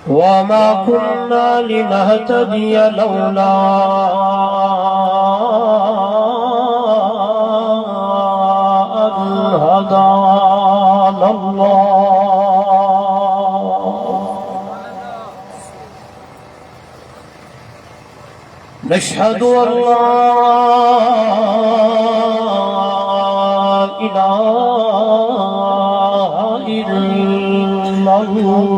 وما كنا لنهتدي لولا أن هدانا الله نشهد أن لا إله إلا الله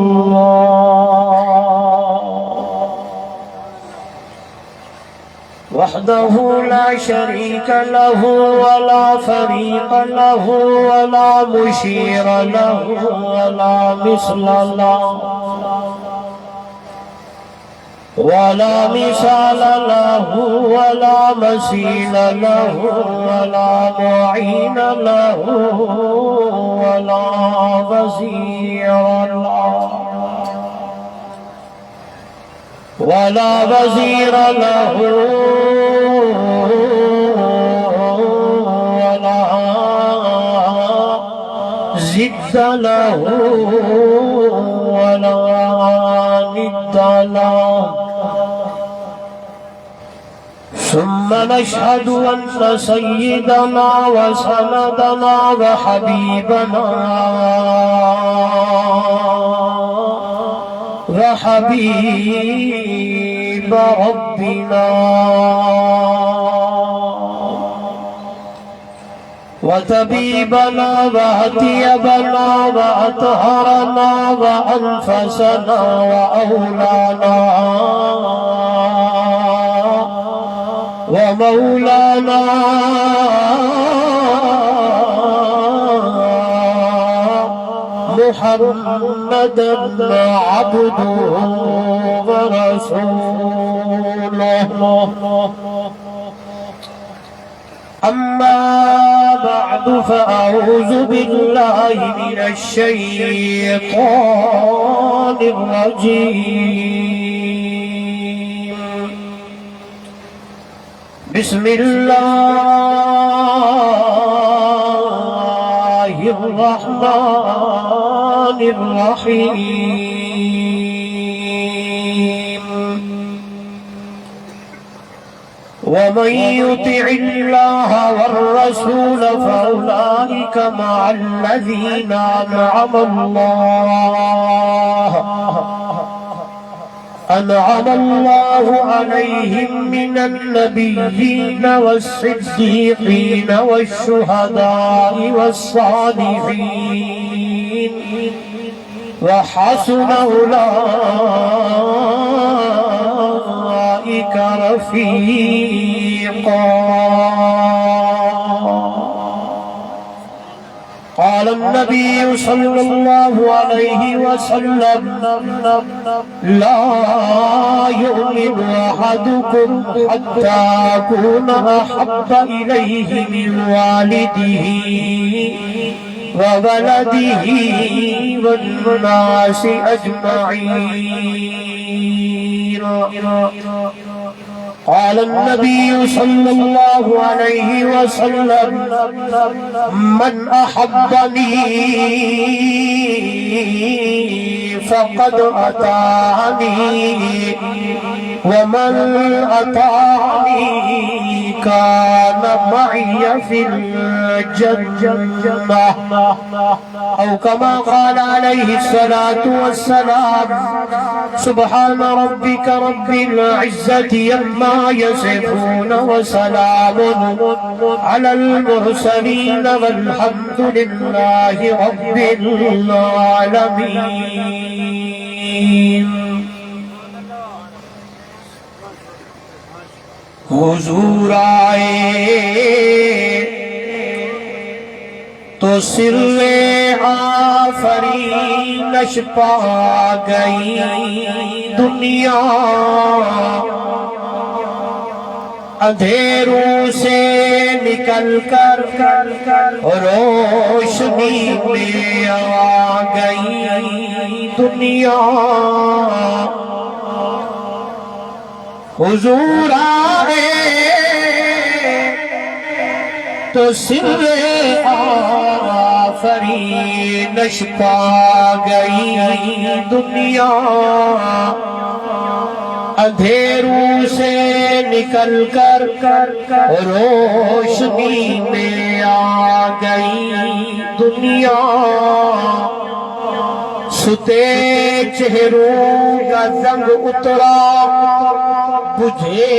وحده لا شريك له ولا فريق له ولا مشير له ولا مثل له ولا مثال له ولا مثيل له ولا معين له ولا وزير له ولا وزير له ولا ضد له ولا ند له ثم نشهد أن سيدنا وسندنا وحبيبنا وحبيب ربنا وطبيبنا وهديبنا وأطهرنا وأنفسنا وأولانا ومولانا محمدا عبده ورسوله أما بعد فأعوذ بالله من الشيطان الرجيم بسم الله الرحمن الرحيم ومن يطع الله والرسول فأولئك مع الذين أنعم الله عليهم من النبيين والصديقين والشهداء والصالحين وحسن أولئك رفيقا قال النبي صلى الله عليه وسلم لا يؤمن أحدكم حتى أكون أحب إليه من والده وولده والناس أجمعين قال النبي صلى الله عليه وسلم من أحبني فقد أطاعني ومن أطاعني كان معي في الجنة أو كما قال عليه الصلاة والسلام سبحان ربك رب العزة عما يصفون وسلام على المرسلين والحمد لله رب العالمين حضور آئے تو سر آفرینش پا گئی دنیا اندھیروں سے نکل کر روشنی میں آ گئی دنیا حضور آئے تو سر آفرینش پا گئی دنیا اندھیروں سے نکل کر روشنی میں آ گئی دنیا ستے چہروں کا زنگ اترا بجھے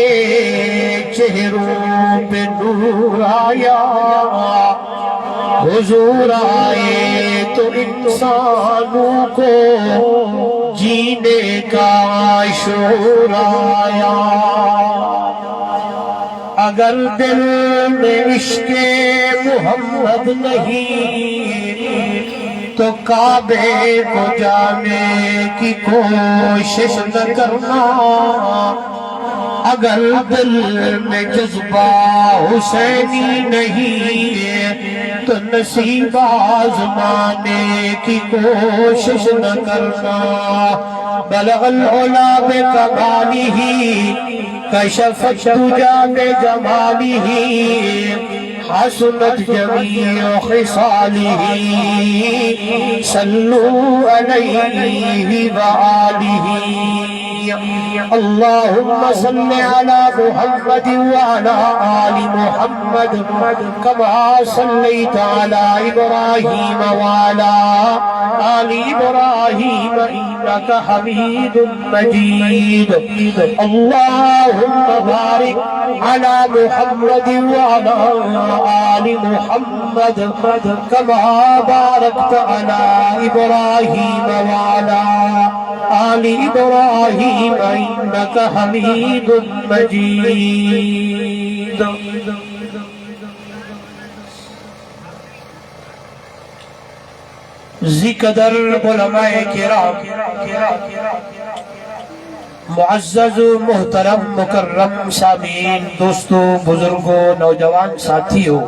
چہروں پہ نور آیا حضور آئے تو انسانوں کو جینے کا شعور آیا اگر دل میں عشق محمد نہیں تو کعبے کو جانے کی کوشش نہ کرنا اگر دل میں جذبہ حسینی نہیں تو نصیب آزمانے کی کوشش نہ کرنا بلغ العلا بکمالہ کشف الدجا بجمالہ حسنت جمیع خصالہ صلو علیہ وآلہ اللہم صل علی محمد وعلی آل محمد کما صلیت علی ابراہیم وعلی آل ابراہیم انک حمید مجید اللہم بارک علی محمد وعلی آل محمد کما بارکت علی ابراہیم وعلی آل ابراہیم انک حمید مجید ذکر علماء کرام معزز محترم مکرم سامعین دوستوں بزرگوں نوجوان ساتھیوں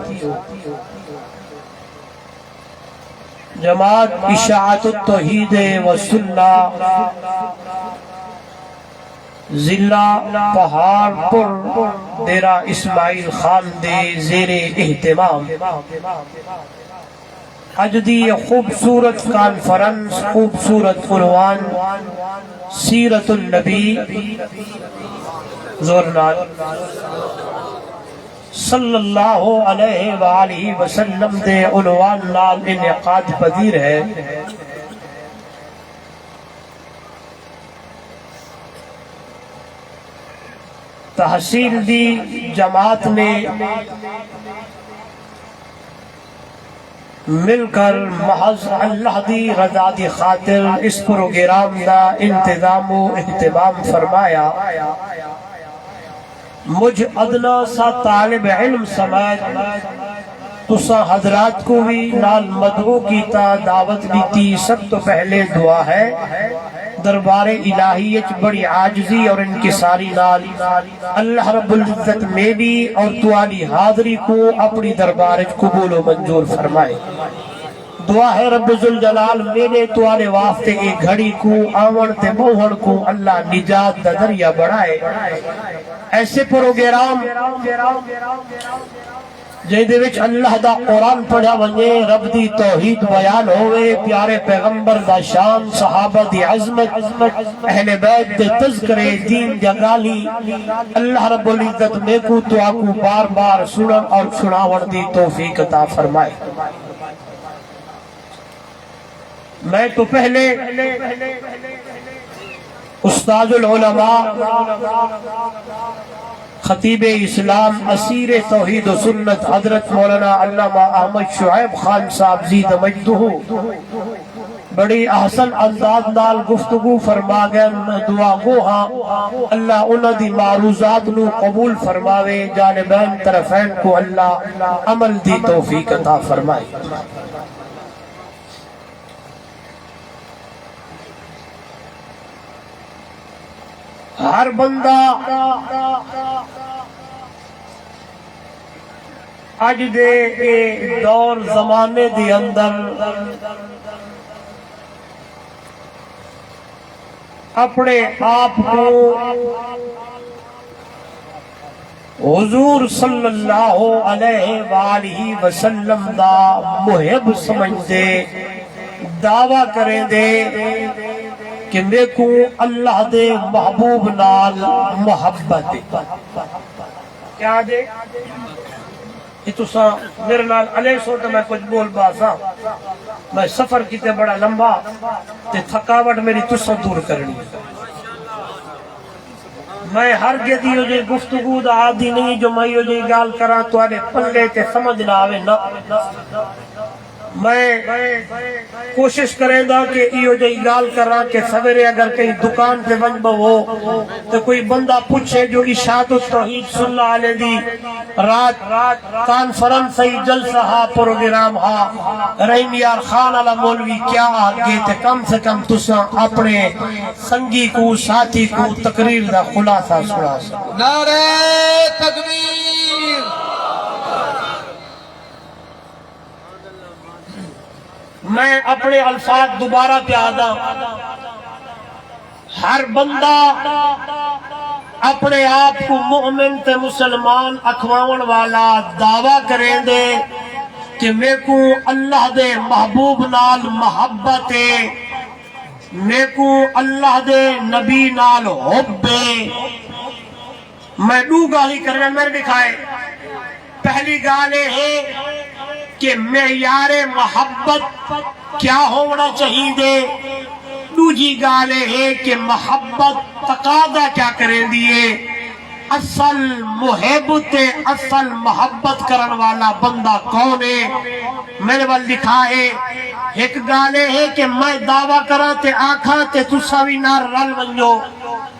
جماعت اشاعت التوحید و سنہ ضلع پہاڑپور ڈیرہ اسماعیل خان دے زیر اہتمام اج دی خوبصورت کانفرنس خوبصورت عنوان سیرت النبی زورنال صلی اللہ علیہ وآلہ وسلم دے عنوان نال انعقاد پذیر ہے تحصیل دی جماعت نے مل کر محض اللہ دی رضا دی خاطر اس پروگرام دا انتظام و اہتمام فرمایا مجھ ادنا سا طالب علم سمیت تسا حضرات کو بھی نال مدعو کیتا دعوت دیتی سب تو پہلے دعا ہے دربار الہیت بڑی عاجزی اور انکساری نال اللہ رب العزت میری اور توالی حاضری کو اپنی دربار قبول و منظور فرمائے دعا ہے رب ذوالجلال میرے توالے واسطے ایک گھڑی کو آون تے موہن کو اللہ نجات دا ذریعہ بڑھائے ایسے پروگرام جے دے وچ اللہ دا قرآن پڑھا ونجے رب دی توحید بیان ہوئے پیارے پیغمبر دا شان صحابہ دی عظمت اہل بیت دے تذکرے دین جگالی اللہ رب العزت میں کو تو آکو بار بار سنن اور سناون دی توفیق عطا فرمائے میں تو پہلے استاد العلماء خطیب اسلام اسیر توحید و سنت حضرت مولانا علامہ احمد شعیب خان صاحب زید مجدہ بڑی احسن انداز نال گفتگو فرما گئے دعا گو ہاں اللہ انہاں دی معروضات نو قبول فرماوے جانبین طرفین کو اللہ عمل دی توفیق عطا فرمائے ہر بندہ اج دے دور زمانے دی اندر اپنے آپ کو حضور صلی اللہ علیہ وآلہ وسلم دا محب سمجھ دے دعویٰ کریں دے کہ میں کو اللہ دے محبوب نال محبت دے کیا دے یہ تو سا میرے نال علیہ سوٹا میں کچھ بول باسا میں سفر کیتے بڑا لمبا تے تھکاوٹ میری تسا دور کرنی میں ہر گدی ہو جائے گفتگو دا عادی نہیں جو میں ہو جائے گال کرا تو آنے پلے تے سمجھ نہ آوے نا میں کوشش کریں دا کہ ایو جائی گال کرا کہ سویرے اگر کہیں دکان پہ ونج ہو تو کوئی بندہ پوچھے جو اشاعت التوحید صلی اللہ علیہ دی رات کانفرنس ہی جلسہ ہا پروگرام ہا رحیم یار خان علی مولوی کیا آگے تے کم سے کم تسا اپنے سنگی کو ساتھی کو تقریر دا خلاصہ سنا سکو نعرہ تکبیر میں اپنے الفاظ دوبارہ پیادا ہر بندہ اپنے آپ کو مومن تے مسلمان اکھواون والا دعویٰ کریں دے کہ میں کو اللہ دے محبوب نال محبت ہے میں کو اللہ دے نبی نال حب ہے میں دو گالی کرنے میں دکھائے پہلی گالے ہے کہ معیار محبت کیا ہونا چاہیے دے دوجی گالے ہے کہ محبت تقاضا کیا کریں دیے اصل محبت اصل محبت کرن والا بندہ کون ہے میرے وال لکھا ہے ایک گالے ہے کہ میں دعویٰ کرا تے آکھا تے تسا بھی نار رل ونجو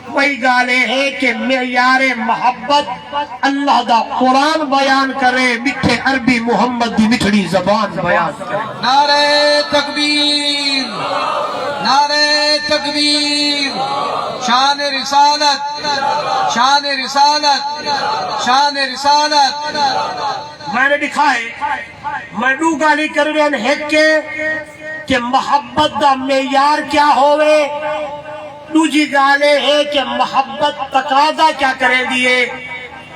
وہی گالے ہے کہ معیار محبت اللہ دا قرآن بیان کرے مٹھے عربی محمد دی مٹھڑی زبان بیان کرے نعرہ تکبیر نعرہ تکبیر شان رسالت شان رسالت شان رسالت میں نے دکھا ہے میں دو گالی کر رہے ہیں کہ محبت دا معیار کیا ہوئے دوجی گالے ہے کہ محبت تقاضا کیا کرے دیے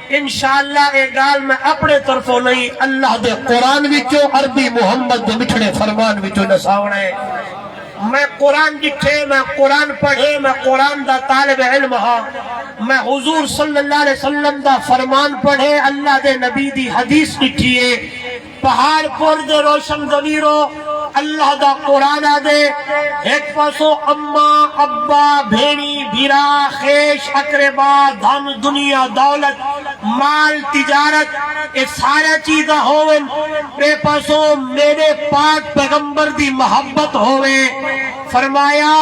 انشاءاللہ ایک گال میں اپنے طرفوں نہیں اللہ دے قرآن وچوں عربی محمد دے مٹھڑے فرمان وچوں نساونے میں قرآن جٹھے میں قرآن پڑھے میں قرآن دا طالب علم ہاں میں حضور صلی اللہ علیہ وسلم دا فرمان پڑھے اللہ دے نبی دی حدیث لکھیے پہاڑ پر دے روشن ضمیرو اللہ دا قرآن دے ایک پاسو اماں ابا بھیڑی بھیرا خیش اقربا دھن دنیا دولت مال تجارت یہ سارا چیزاں ہوئے بے پاسو میرے پاک پیغمبر دی محبت ہوئے فرمایا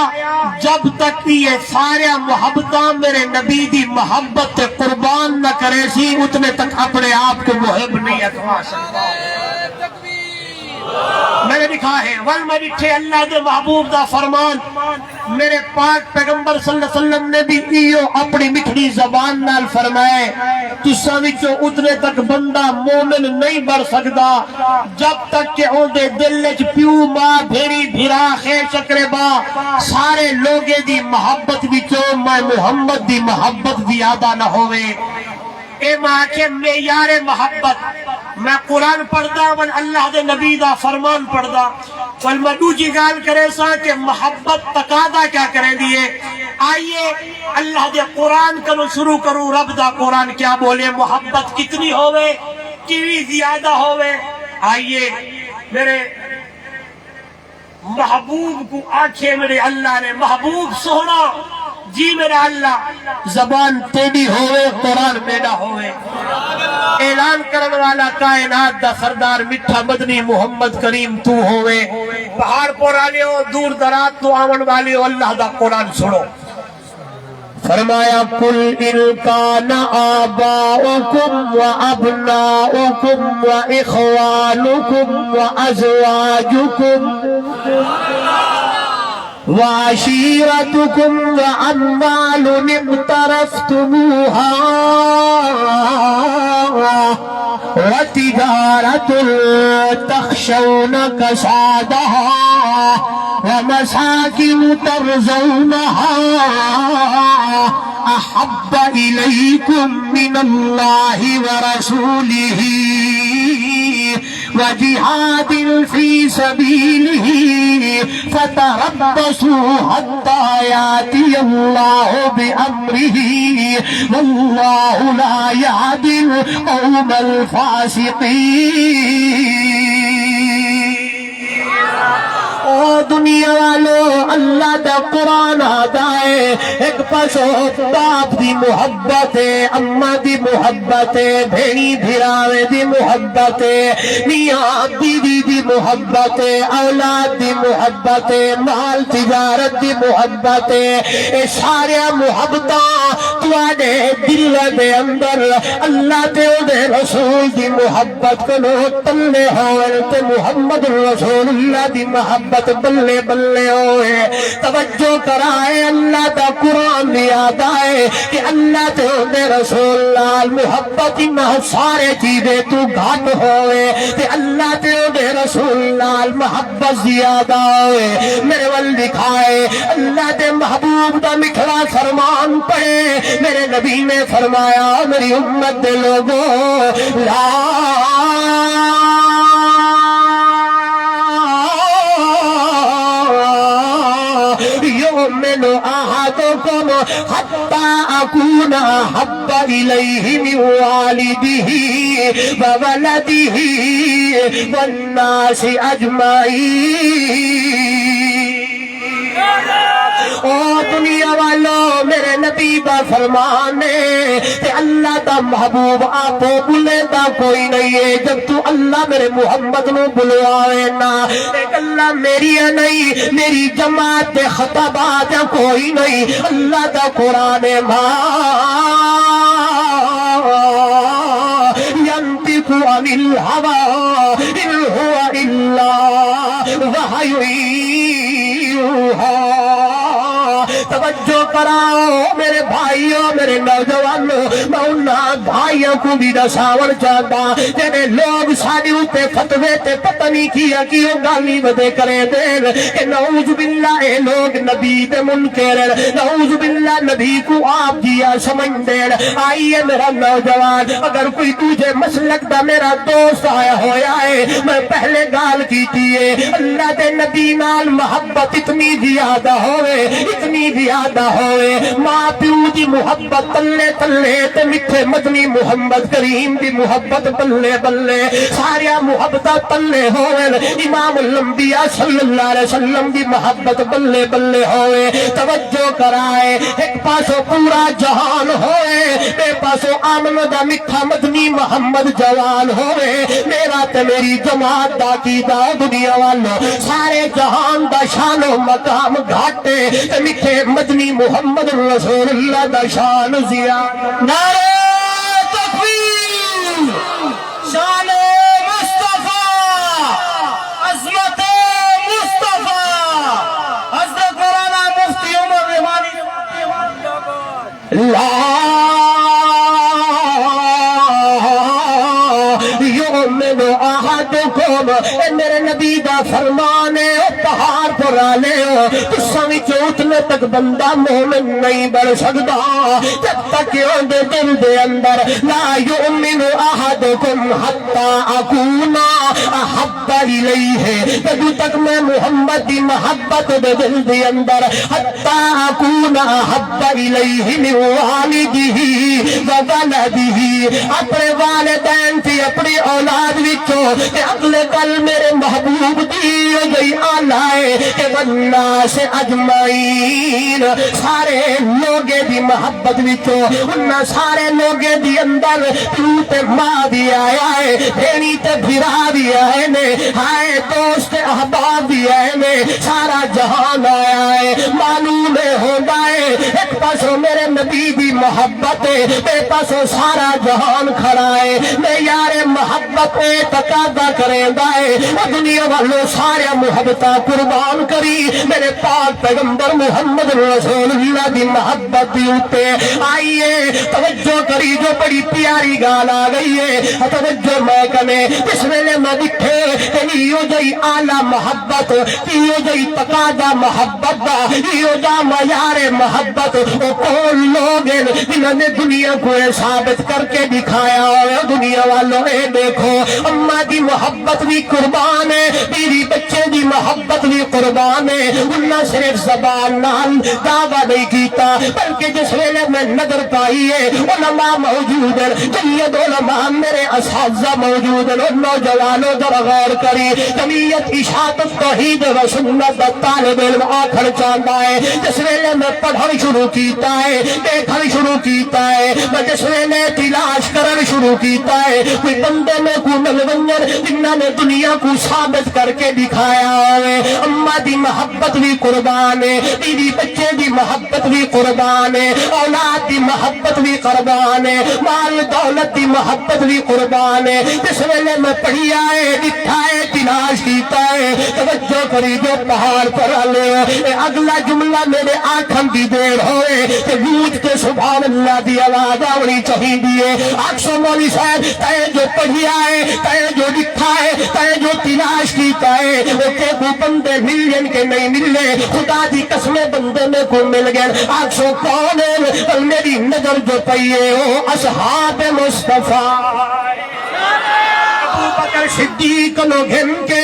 جب تک یہ سارے محبتاں میرے نبی دی محبت قربان نہ کرے سی اتنے تک اپنے آپ کو محب نہیں اکھوا سکتا میں نے لکھا ہے ول میں لکھے اللہ دے محبوب دا فرمان میرے پاک پیغمبر صلی اللہ علیہ وسلم نے بھی ایو اپنی مٹھڑی زبان نال فرمائے تساں وچوں اتنے تک بندہ مومن نہیں بڑھ سکدا جب تک کہ اون دے دل وچ پیو ماں بھیڑی بھرا خیش اقربا سارے لوگے دی محبت وچوں میں محمد دی محبت زیادہ نہ ہوئے اے ماں کے معیار محبت میں قرآن پڑھدا ون اللہ دے نبی دا فرمان پڑھدا ول میں دوجی گال کرے سا کہ محبت تقاضا کیا کریں دیے آئیے اللہ دے قرآن کنو شروع کروں رب دا قرآن کیا بولے محبت کتنی ہوئے کیوی زیادہ ہوئے آئیے میرے محبوب کو آنکھیں میرے اللہ نے محبوب سونا جی میرا اللہ زبان تیڑی ہوئے قرآن میڈا ہوئے اعلان کرنے والا کائنات دا سردار مٹھا مدنی محمد کریم تو ہوئے پہاڑ پر آلے ہو دور درات تو آمن والے ہو اللہ دا قرآن سنو فرمایا قل ان کان آباؤکم و ابناؤکم و اخوانکم و ازواجکم وعشيرتكم وأموال اقترفتموها وتجارة تخشون كسادها ومساكن ترضونها احب الیکم من اللہ ورسولہ وجہاد فی سبیلہ فتربصوا حتی یاتی اللہ بامرہ واللہ لا یہدی القوم الفاسقین۔ او دنیا والو اللہ دا قرآن آدھا ہے، ایک پاسو باپ دی محبت ہے، اماں دی محبت ہے، بھینی بھراوے دی محبت ہے، میاں بیوی دی محبت ہے، اولاد دی محبت ہے، مال تجارت دی محبت ہے، اے سارے محبتاں تواڈے دل دے اندر اللہ تے او دے رسول دی محبت کلو تلے ہوئے تے محمد رسول اللہ دی محبت بلے بلے ہوئے۔ توجہ کرائے اللہ دا قرآن یاد آئے کہ اللہ تے دے رسول لال محبت نہ سارے چیزیں تو گھٹ ہوئے تے اللہ تے دے رسول لال محبت زیادہ ہوئے۔ میرے ول دکھائے اللہ دے محبوب دا مٹھڑا فرمان پڑے، میرے نبی نے فرمایا میری امت دے لوگوں لا يؤمن أحدكم حتى أكون أحب إليه من والده وولده والناس أجمعين۔ او دنیا والو میرے نبی دا فرمان ہے کہ اللہ دا محبوب آپ بلے دا کوئی نہیں ہے جب تو اللہ میرے محمد نو بلوائے نا، ایک اللہ میری نہیں میری جماعت دے خطبات کوئی نہیں، اللہ دا قرآن ماں ينطق عن الهوى إن هو إلا وحي يوحى۔ توجہ کراؤ میرے بھائیوں میرے نوجوانوں، میں انہاں بھائیوں کو بھی دساور چاہتا جنہیں لوگ ساڑی ہوتے فتوے تے پتہ نہیں کیا کیوں گالی بدے کرے دین کہ نعوذ باللہ اے لوگ نبی دے منکر، نعوذ باللہ نبی کو آپ دیا سمجھ دین۔ آئیے میرا نوجوان اگر کوئی تجھے مسلک دا میرا دوست آیا ہویا ہے، میں پہلے گال کیتی ہے اللہ دے نبی نال محبت اتنی زیادہ ہوئے اتنی زیادہ ہوئے، ماں پیو دی محبت تلے تلے تے مٹھے مدنی محمد کریم دی محبت بلے بلے ساریا محبت تلے ہوئے، امام الانبیاء صلی اللہ علیہ وسلم دی محبت بلے بلے ہوئے۔ توجہ کرائے ایک پاسو پورا جہان ہوئے، ایک پاسو آمن دا مٹھا مدنی محمد جوان ہوئے، میرا تے میری جماعت دا قیدہ دنیا والو سارے جہان دا شان و مقام گھاٹے تے مٹھے مدنی محمد رسول اللہ دا شان زیادہ۔ نعرہ تکبیر، شان مصطفیٰ، عظمت مصطفیٰ، حضرت مولانا مفتی عمر رحمانی لا یؤمن احدکم، اے میرے نبی دا فرمان ہے پہاڑ پر آلے ہو تساں وچوں اتنے تک بندہ مومن نہیں بن سکتا جب تک اندے دل دے اندر لا یؤمن احدکم حتی اکون احب الیہ، جب تک میں محمد دی محبت دے دل دے اندر حتی اکون احب الیہ من والدہ وولدہ، اپنے والدین تھی اپنی اولاد وچوں کہ اگلے کل میرے محبوب دی گئی آلائے کہ والناس اجمعین، سارے لوگے دی محبت وچوں انہاں سارے لوگے دی اندر تو تے ماں بھی آیا ہے، بھینی تے بھرا بھی آئے نے، ہائے دوست احباب بھی آئے نے، سارا جہان آیا ہے۔ معلوم ہوگا ہے ایک پاسو میرے نبی دی محبت ہے، ایک پاسو سارا جہان کھڑا ہے، میں یار محبت تقاضا کریں دائے دنیا والوں سارے محبتہ قربان کری میرے پاک پیغمبر محمد رسول اللہ دی محبت دی اتے آئیے توجہ کری جو بڑی پیاری گال آ گئی ہے توجہ میں کنے اس ویلے میں دکھے کہ یہ جائی آلہ محبت یہ جائی تقاضا محبت دا یہ جا معیار محبت وہ کون لوگ ہیں جنہوں نے دنیا کو ثابت کر کے دکھایا ہوئے دنیا والوں اے دیکھو اماں دی محبت بھی قربان ہے بیوی بچے دی محبت بھی قربان ہے انہاں صرف زبان نال دعویٰ نہیں کیتا بلکہ جس ویلے میں نظر پائی ہے علماء موجود ہیں جمعیت علماء میرے اساتذہ موجود ہیں ان نوجوانوں ذرا غور کری جمعیت اشاعت توحید و سنت دا طالب علم آخر چاہتا ہے جس ویلے میں پڑھن شروع کیتا ہے دیکھن شروع کیتا ہے میں جس ویلے تلاش کرن شروع کیتا ہے کوئی بندے میں کو ملونجر جنہاں نے دنیا کو ثابت کر کے دکھایا ہے اماں دی محبت بھی قربان ہے بیوی بچے دی محبت بھی قربان ہے اولاد دی محبت بھی قربان ہے مال دولت دی محبت بھی قربان ہے جس ویلے میں پڑھی آئے دکھا ہے تلاش کیتا ہے توجہ کری جو پہاڑ پر آلے اگلا جملہ میرے آنکھن دی دیر ہوئے کہ گوج کے سبحان اللہ دی آواز آوڑی چاہی دیئے آکسو مولی صاحب تائے جو پڑھی آئے تائے جو دکھا ہے تائے جو تلاش کیتا ہے وہ کہ وہ بندے ملین کے نہیں ملے خدا دی قسمیں بندے میں کو مل گئے آکسو کون ہے پر میری نظر جو پئیے ہو اصحاب مصطفیٰ ابو بکر صدیق لو گھن کے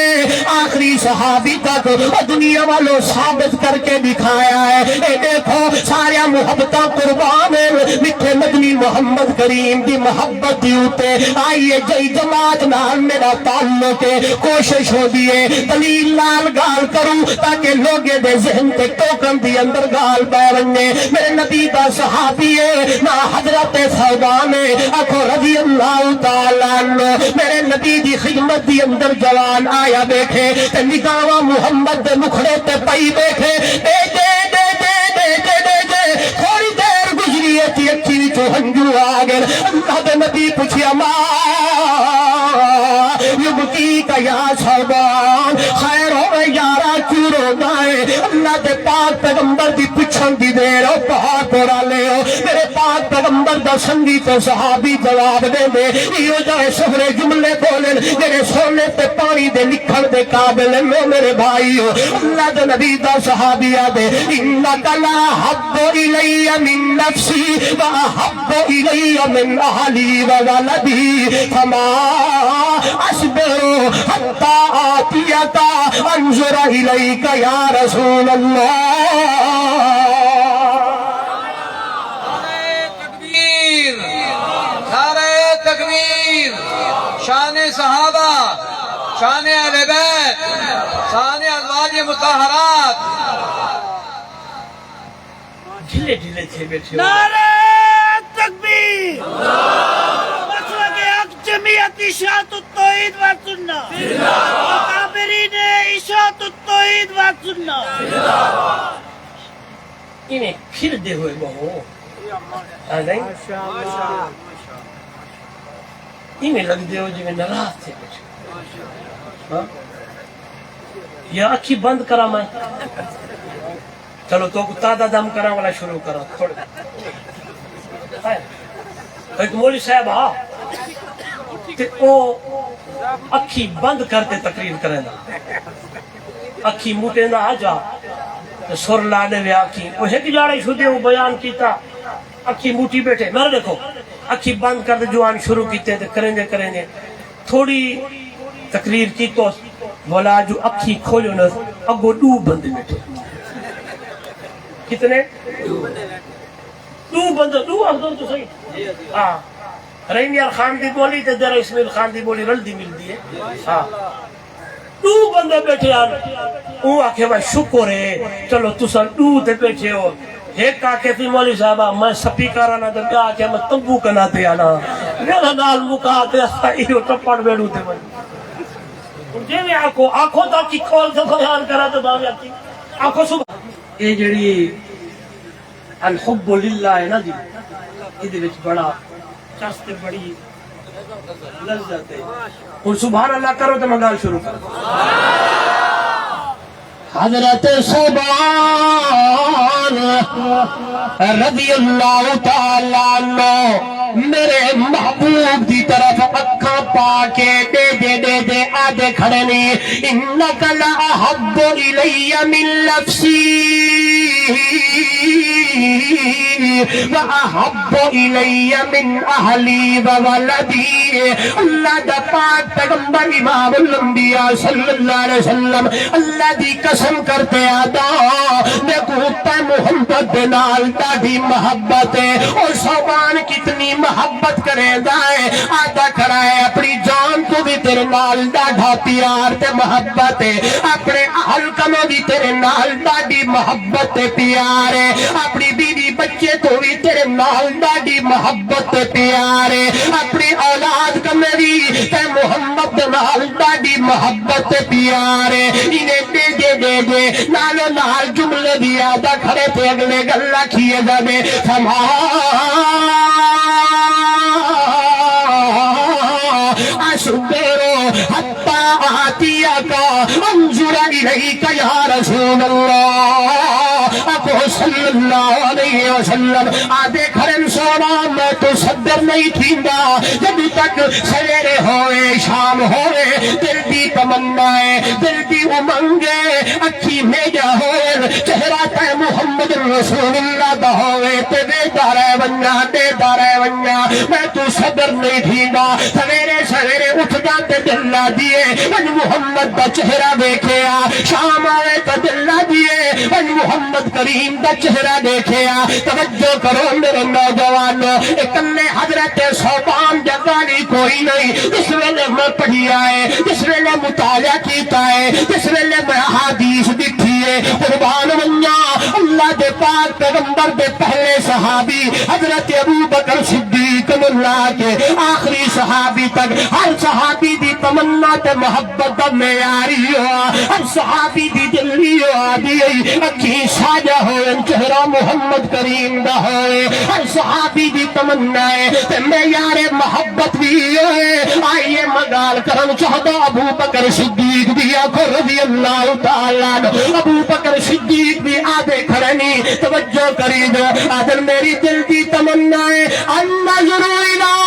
آخری صحابی تک دنیا والوں ثابت کر کے دکھایا ہے اے دیکھو سارے محبتہ قربان ہے مٹھے مدنی محمد کریم دی محبت دیوتے آئیے جئی جماعت نال میرا تعلق ہے کوشش ہو دیئے دلیل لال گال کروں تاکہ لوگے دے ذہن تے ٹوکن دی اندر گال بیرنگے میرے نبی دا صحابی ہے نا حضرت صحبان ہے اکھو رضی اللہ تعالیٰ عنہ میرے نبی دی خدمت دی اندر جوان آیا بیٹھے تے نگاہ محمد دے مکھڑے تے پئی بیٹھے دے دے دے دے دے دے دے دے تھوڑی دیر گزری ہے تی اچھی چو ہنجو آگئے اللہ دے نبی پوچھیا ماں یبکی کا یا صحبان خیر ہو یارا کیوں رو گائے اللہ دے پاک پیغمبر دی پچھن دی دیر ہو پہاڑ پورا لے ہو میرے پاک پیغمبر دا سنگی تو صحابی جواب دے دے یہ جائے سہرے جملے بولن میرے سونے تے پانی دے لکھن دے قابل میں میرے بھائی ہو اللہ دے نبی دا صحابی آدے انکا لا حب الی من نفسی و حب الی من اہلی و ولدی فما اصبر حتی آتیتا انظر الیک یا رسول اللہ تکبیر شان صحابہ شان اہل بیت شان ازواج مطہرات ڈھلے ڈھلے تھے بیٹھے نعرہ تکبیر مسلک حق جمعیت اشاعت التوحید و سنت مقابرین اشاعت التوحید و سنت انہیں پھر دے ہوئے بہو آدھیں انہیں لگ دے ہو جو میں نراز تھے بیٹھے یا اکھی بند کرا میں چلو تو تادہ دم کرا والا شروع کرا تھوڑے ایک مولی صاحب ہاں تے او اکھی بند کرتے تقریر کریں دا اکھی موٹے نہ آ جا سر لانے میں آکھی وہ ایک جاڑے شدے وہ بیان کیتا اکھی موٹی بیٹھے میرے دیکھو اکھی بند کر دے جوان شروع کیتے تھے کریں دے تھوڑی تقریر کی تو بولا جو اکھی کھولو نہ اگو دو بند بیٹھے کتنے دو بند دو اخدر تو صحیح ہاں رینیار خان دی بولی تے در اسمیل خان دی بولی رل دی مل دی ہے ہاں دو بندے بیٹھے آن وہ آکھے بھائی شکر ہے چلو تسا دو تے بیٹھے ہو ایک آکھے تھی مولی صاحبہ میں سپی کرانا دے بیا آکھے میں تنبو کنا دے آنا میرا نال مکاتے استا ایو ٹپڑ بیڑو تے بھائی جے میں آنکھوں تا کی کھول سے بیان کرا تو باوی آکی آنکھوں صبح یہ جڑی الحب للہ ہے نا جی یہ وچ بڑا چستے بڑی لذت ہے اور سبحان اللہ کرو تو میں گال شروع کرو حضرت صوبان رضی اللہ تعالیٰ عنہ میرے محبوب دی طرف اکھاں پا کے دے آدھے کھڑے نہیں انک لأحب الی من نفسی وأحب الی من اہلی وولدی اللہ دا پاک پیغمبر امام الانبیاء صلی اللہ علیہ وسلم اللہ دی قسم کرتے آدھا میں کوتا محمد نال داڑھی محبت ہے اور صوبان کتنی محبت کرے دائے آدھا کھڑا ہے اپنی جان کو بھی تیرے نال داڑھا پیار تے محبت ہے اپنے اہل کموں بھی تیرے نال داڑھی محبت تے پیار ہے اپنی بیوی بچے تو بھی تیرے نال داڑھی محبت تے پیار ہے اپنی اولاد کمیں بھی تے محمد نال داڑھی محبت تے پیار ہے انہیں دے نالو نال جملے بھی آدھا کھڑے تھے اگلے گلہ کیے جانے فما أصبر حتى آتيك انظر إليك يا رسول الله ابو صلی اللہ علیہ وسلم آدھے کھڑن سونا میں تو صدر نہیں تھیندا جب تک سویرے ہوئے شام ہوئے دل دی تمنا ہے دل دی امنگے اکھی میجا ہوئے چہرہ تے محمد رسول اللہ دا ہوئے تے دے دارے ونیا میں تو صدر نہیں تھیندا سویرے اٹھ جاتے دلہ دیئے من محمد دا چہرہ دیکھیا شام آئے تو دلہ دیئے من محمد کریم دا چہرہ دیکھیا توجہ کرو میرے نوجوانوں اکلے حضرت صوبان جگالی کوئی نہیں جس ویلے میں پڑھی آئے جس ویلے مطالعہ کیتا ہے جس ویلے میں حدیث دکھی ہے قربان ونیا اللہ دے پاک پیغمبر دے پہلے صحابی حضرت ابو بکر صدیق اللہ کے آخری صحابی تک ہر صحابی دی تمنا تے محبت دا معیاری ہوا ہر صحابی دی دلی ہوا دی اکھی ساجہ ہوئے چہرہ محمد کریم دا ہوئے ہر صحابی دی تمنا ہے تے معیار محبت بھی ہوئے آئیے مگال کرم چاہتا ابو بکر صدیق بھی آخر رضی اللہ تعالیٰ ابو بکر صدیق بھی آدھے کھڑنی توجہ کری دو آدھر میری دل دی تمنا ہے النظر الہ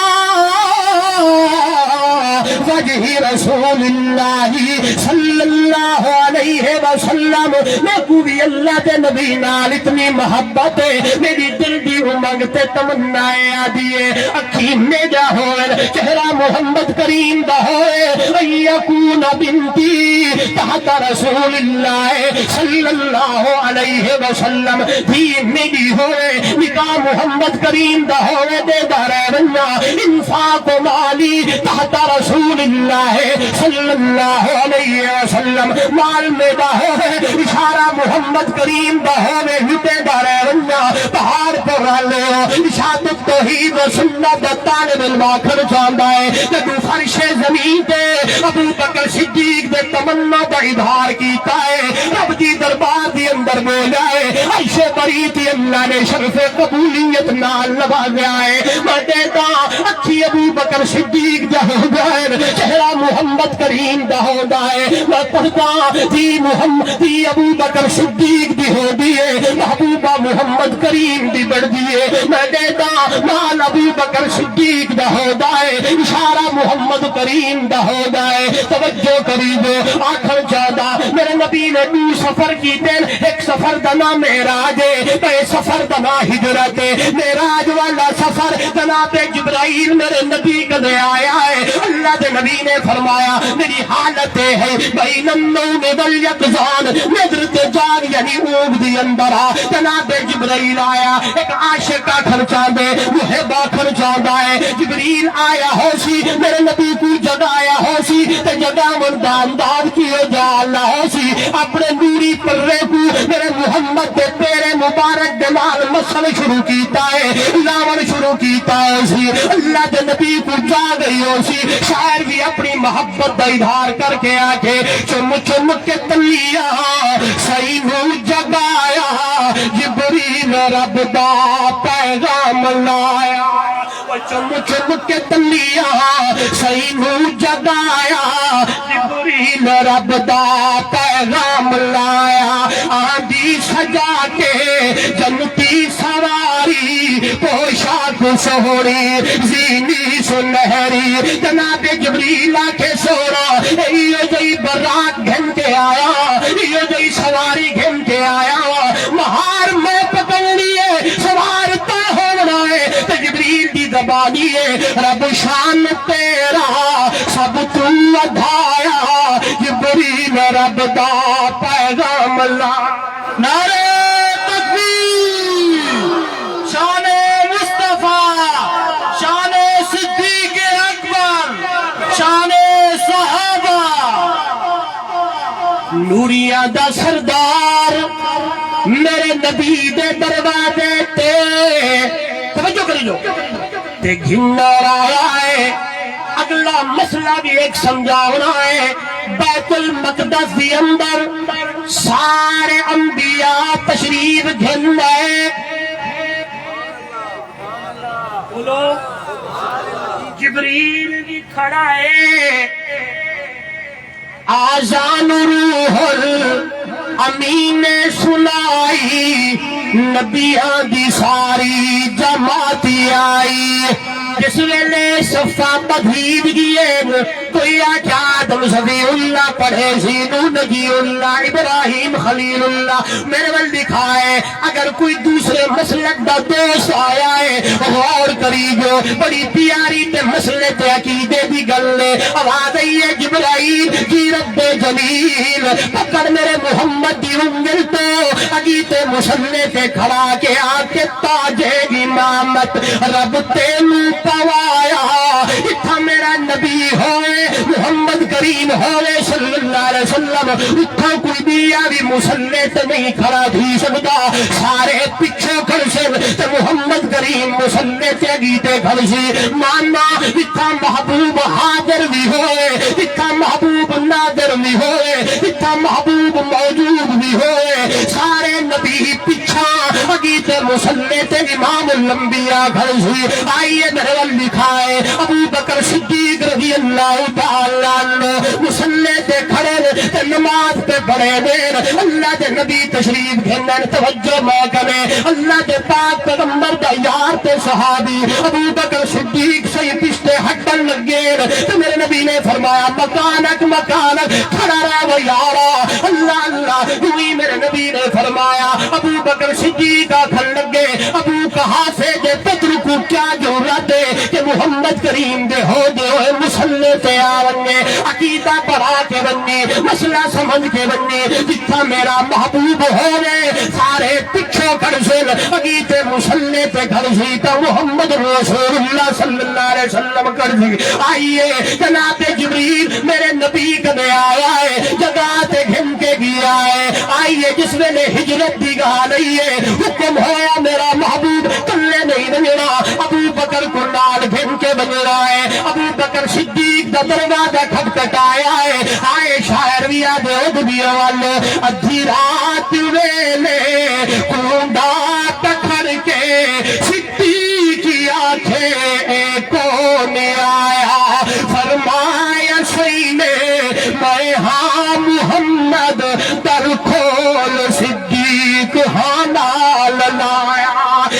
وجہ رسول اللہ صلی اللہ علیہ وسلم میں کوئی اللہ دے نبی نال اتنی محبت ہے میری دل دی امنگ تے تمنائے آدھیے اکھی میجا ہوئے چہرہ محمد کریم دا ہوئے ایکون بنتی تحت رسول اللہ صلی اللہ علیہ وسلم بھی میری ہوئے نکاح محمد کریم دا ہوئے دے دارے بننا انفاق مالی تحت رسول اللہ صلی اللہ علیہ وسلم مال میں دا ہوئے اشارہ محمد کریم دا ہوئے ہتے دارے بننا پہاڑ پر رالے ہو اشارت توحید و سنت دا طالب الماخر چاندہ ہے جب فرش زمین تے ابو بکر صدیق دے تمنا دا ادھار کیتا ہے رب دی دربار دی اندر بولا ہے عیشے بریتی اللہ نے شرف قبولیت نال نوازیا ہے میں دیتا اکھی ابو بکر صدیق دا ہوگا ہے چہرہ محمد کریم دا ہوگا ہے میں پڑھتا دی محمد دی ابو بکر صدیق دی ہو دیئے محبوبہ محمد کریم دی بڑھ دیئے میں دیتا مال ابو بکر صدیق دا ہوگا ہے اشارہ محمد کریم دا ہوگا ہے توجہ قریبو آخر چاہدہ میرے نبی نے دو سفر کی دن ایک سفر دنا معراج ہے بے سفر دنا ہجرت ہے معراج والا سفر جناب جبرائیل میرے نبی کا دے آیا ہے اللہ دے نبی نے فرمایا میری حالت ہے بین النوم والیقظان نظرت جان یعنی اونگ دی اندر جناب جبرائیل آیا ایک عاشق کا خرچان دے محبہ خرچان دے جبریل آیا ہو سی میرے نبی کو جگایا ہو سی تے جگہ مردان داد کیے جا اللہ ہو سی اپنے نوری پرے کو میرے محمد دے تیرے مبارک دمال مسل شروع کیتا ہے لاون شروع کیتا ہے سی اللہ دے نبی کو جا گئی ہو سی شاعر بھی اپنی محبت دا اظہار کر کے آکے چم چم کے تلیا سینو جگایا جبریل رب دا پیغام لایا چم چم کے تلیا سینو جگایا جبریل رب دا پیغام پیغام لایا آندھی سجا کے جنتی سواری پوشاک سہوری زینی سنہری جناب جبریل کے سوڑا یہ جئی برات گھن کے آیا یہ جئی سواری گھن کے آیا مہار میں پکڑنی ہے سوار تا ہونا ہے تو جبریل دی زبانی ہے رب شان تیرا سب تو ادھایا جبریل رب دا پیغام لا نعرہ تکبیر شان مصطفیٰ شان صدیق اکبر شان صحابہ نوریاں دا سردار میرے نبی دے دروازے تے توجہ کری جو تے گھنر آیا ہے اگلا مسئلہ بھی ایک سمجھاونا ہے بیت المقدس دی اندر سارے انبیاء تشریف گھن ہے بولو جبریل بھی کھڑا ہے آذان روح الامین نے سنائی نبیاں دی ساری جماعتی آئی جس ویلے صفا بدھید گئے کوئی آدم صفی اللہ پڑھے زینو نجی اللہ ابراہیم خلیل اللہ میرے ول دکھائے اگر کوئی دوسرے مسلک دا دوست آیا ہے غور کری جو بڑی پیاری تے مسئلے تے عقیدے دی گلے آواز آئی ہے جبرائیل کی رب جلیل پکڑ میرے محمد دی انگل تو عقیدے مسئلے تے کھڑا کے آکے تاجے امامت رب تینو پوایا اتھا میرا نبی ہوئے محمد کریم ہوئے صلی اللہ علیہ وسلم اتھا کوئی دیا بھی مسلح تے نہیں کھڑا تھی سکتا سارے پچھے کھڑ سے تے محمد کریم مسلح تے گیتے کھڑ سے ماننا اتھا محبوب حاضر بھی ہوئے اتھا محبوب نادر بھی ہوئے اتھا محبوب موجود بھی ہوئے سارے نبی پچھا گیتے مسلح تے امام الانبیاء کھڑ سے آئیے میرے وال لکھائے ابو بکر صدیق رضی اللہ تعالیٰ عنہ مسلح تے کھڑے تے نماز پہ پڑھے دیر اللہ دے نبی تشریف گھنن توجہ موقعے اللہ دے پاک پیغمبر دا یار تے صحابی ابو بکر صدیق سے پشتے ہٹن لگے تو میرے نبی نے فرمایا مکانک مکانک کھڑا رہو یارا اللہ اللہ ہوئی میرے نبی نے فرمایا ابو بکر صدیق آکھن لگے ابو کہاں سے دے پتر کو کیا ضرورت ہے کہ محمد کریم دے ہو دے ہوئے مسلح تے آونگے عقیدہ پڑھا کے بننی مسئلہ سمجھ کے بننی جتنا میرا محبوب ہوئے سارے پچھو کرسل عقیدہ مسلح تے کرسی تا محمد رسول اللہ صلی اللہ علیہ وسلم کرسی آئیے جناب جبریل میرے نبی کنے آیا ہے جگہ تے گھن کے گیا ہے آئیے جس میں نے ہجرت دی گاہ نہیں ہے حکم ہویا میرا محبوب کلے نہیں بننا ابو بکر کو نال گھن کے بن رہا ہے ابو بکر صدیق دا دروازہ کھٹکھٹایا ہے آئے شاعر بھی آدھے ادبیہ والے ادھی رات ویلے کونڈا پکھر کے صدیق کی آنکھیں کون آیا فرمایا سینے میں ہاں محمد در کھول صدیق ہاں نال لایا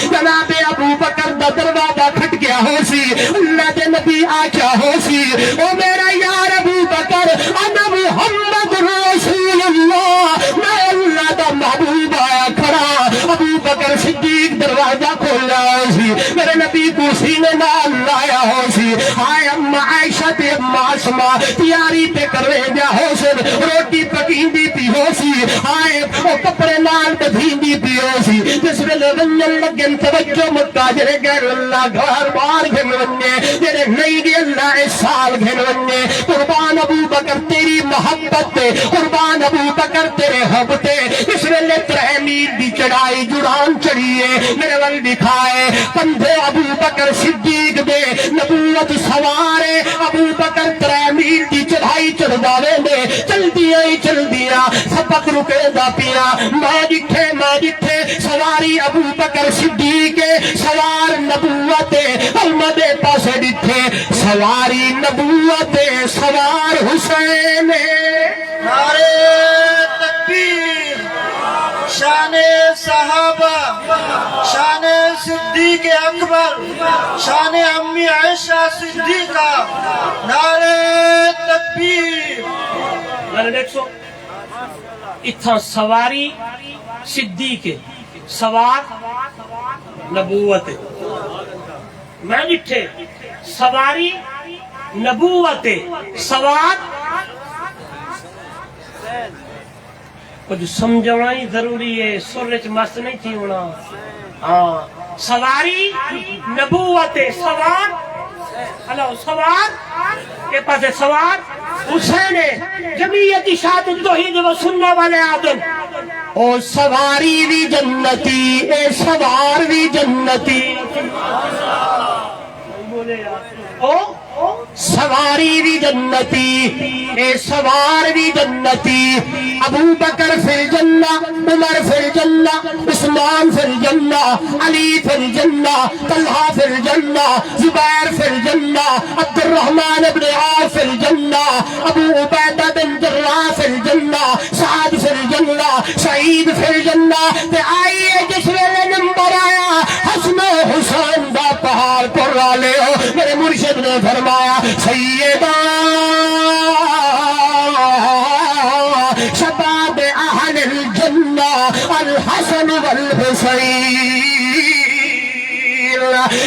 جناب ابو بکر دا دروازہ کھٹ گیا ہو سی اللہ دے نبی آکھا ہو سی او میرا یار ابو بکر انا محمد رسول اللہ میں اللہ دا محبوب آیا کھڑا ابو بکر صدیق دروازہ کھولا ہو سی میرے نبی کو سینے نال لایا ہو سی آئے اما عائشہ تے اما اسما تیاری تے کروے دیا ہو سن روٹی پکین دی پی ہو سی آئے او کپڑے نال بدھین دی پی ہو سی جس میں لگن لگن توجہ مکہ جرے گھر اللہ گھر بار گھن وننے جرے نہیں گے اللہ اس سال گھن وننے قربان ابو بکر تیری محبت تے قربان ابو بکر تیرے حب تے اس میں لے 3 میل دی چڑھائی جڑان چڑھیے میرے ول دکھائے کندھے ابو بکر صدیق دے نبوت سوارے ابو بکر 3 میل دی چڑھائی چڑھ داوے دے چل دیا سبق رکے دا پیا میں جتھے سواری ابو بکر صدیق سوار نبوت علمد پاسے ڈٹھے سواری نبوت سوار حسین نعرہ صدیق اکبر شان امی عائشہ صدیقہ نعرہ تکبیر میں نے دیکھو اتھا سواری صدیق سوار نبوت میں ڈٹھے سواری نبوت سوار کچھ سمجھونا ہی ضروری ہے سرچ مست نہیں تھی ہونا ہاں سواری نبوت سوار ہلو سوار کے پاس سوار حسین جمعیت اشاعت توحید و سنت والے آدم او سواری بھی جنتی اے سوار بھی جنتی او سواری بھی جنتی اے سوار بھی جنتی ابو بکر فی الجنہ عمر فی الجنہ عثمان فی الجنہ علی فی الجنہ طلحہ فی الجنہ زبیر فی الجنہ عبد الرحمن ابن عوف فی الجنہ ابو عبیدہ بن جراح فی الجنہ سعد فی الجنہ سعید فی الجنہ تے آئیے جس ویلے نمبر آیا حسن و حسین دا پہاڑ پر والے ہو میرے مرشد نے فرمایا سیدہ شباب اہل الجنہ الحسن والحسین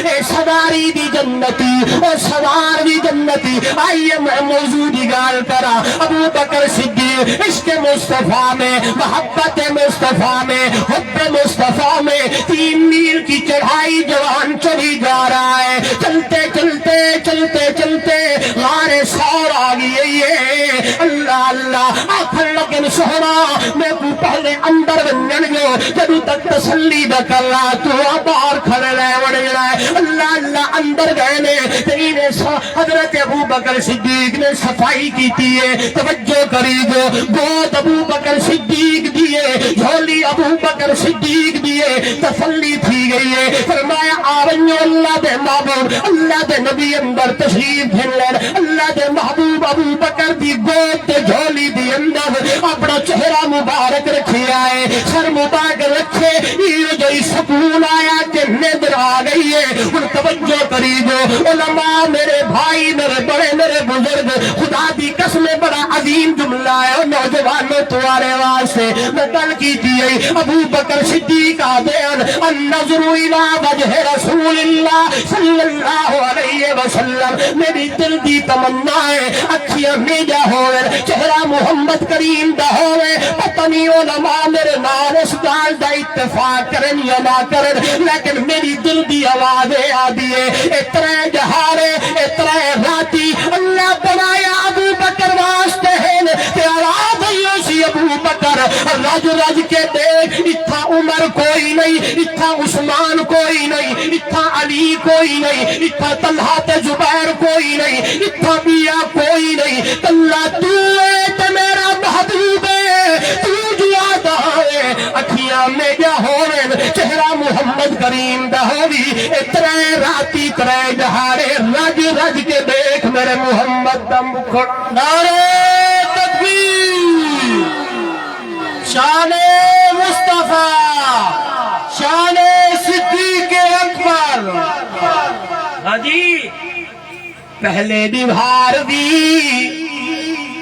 اے سواری بھی جنتی اے سوار بھی جنتی آئیے میں موضوع دی گال کرا ابو بکر صدیق عشق مصطفیٰ میں محبت مصطفیٰ میں حب مصطفیٰ میں 3 میل کی چڑھائی جوان چڑھی جا رہا ہے چلتے چلتے چلتے چلتے غار سور آگئی ہے اللہ اللہ آخر لگن سہنا میں کو پہلے اندر بنن جو جدو تک تسلی بکر رہا تو باہر کھڑے لے وڑے رہے اللہ اللہ اندر گئے نے تین حضرت ابو بکر صدیق نے صفائی کی تیئے توجہ کری جو گود ابو بکر صدیق دیئے جھولی ابو بکر صدیق دیئے تسلی تھی گئی ہے فرمایا آونیو اللہ دے محبوب اللہ دے نبی اندر تشریف بھیلن اللہ دے محبوب ابو بکر دی گود دے جھولی دی اندر اپنا چہرہ مبارک رکھی آئے سر مبارک رکھے یہ جو سکون آیا کہ ندر آ گئی ہے ان توجہ کری جو علماء میرے بھائی میرے بڑے میرے بزرگ خدا دی قسم بڑا عظیم جملہ ہے نوجوانوں تمہارے واسطے میں گل کی تھی ابو بکر صدیق کا بیان النظر الى وجہ رسول اللہ صلی اللہ علیہ وسلم میری دل دی تمنا ہے اکھیاں میجا ہوئے چہرہ محمد کریم دا ہوئے پتہ نہیں علماء میرے نال اس گال دا اتفاق کرن یا نہ کرن لیکن میری دل دی آوازیں آدھی ہے اترے جہارے اترے راتی اللہ بنایا ابو بکر واسطے ہیں تے آواز ہی سی ابو بکر رج رج کے دیکھ اتھا عمر کوئی نہیں اتھا عثمان کوئی نہیں اتھا علی کوئی نہیں اتھا طلحہ تے زبیر کوئی نہیں اتھا بیا کوئی نہیں اللہ تو ہے تے میرا محبوب ہے تو جو آدھا ہے اکھیاں میں جا ہوئے چہرہ محمد کریم دا ہوئی اترے راتی ترے جہارے رج رج کے دیکھ میرے محمد دا مکھڑ نعرہ تکبیر شان مصطفیٰ شان صدیق اکبر ہاں جی پہلے دیوار بھی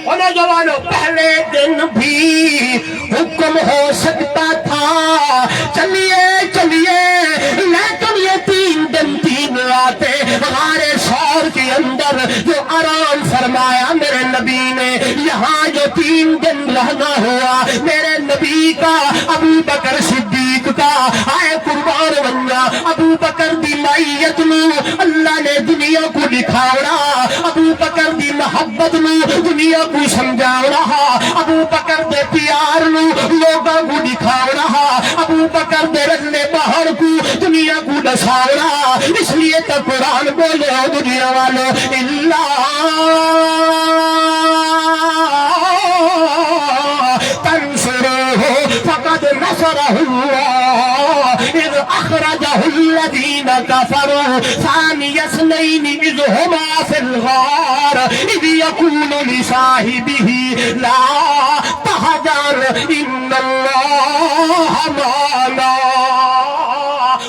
اور نوجوانوں پہلے دن بھی حکم ہو سکتا تھا چلیے چلیے لیکن یہ 3 دن 3 راتیں غار سور کے اندر جو آرام فرمایا میرے نبی نے یہاں جو 3 دن رہنا ہوا میرے نبی کا ابو بکر صدیق کا آئے قربان بننا ابو بکر دی مائیت میں اللہ نے دنیا کو دکھاوڑا ابو بکر دی محبت میں دنیا کو سمجھاو رہا ابو بکر دے پیار نو لوگاں کو دکھاو رہا ابو بکر دے رجلے باہر کو دنیا کو دساو رہا اس لیے تو قرآن بولے ہو دنیا والو تنصروه فقد نصره الله إذ أخرجه الذين كفروا ثاني اثنين إذ هما في الغار إذ يقول لصاحبه لا تحزن إن الله معنا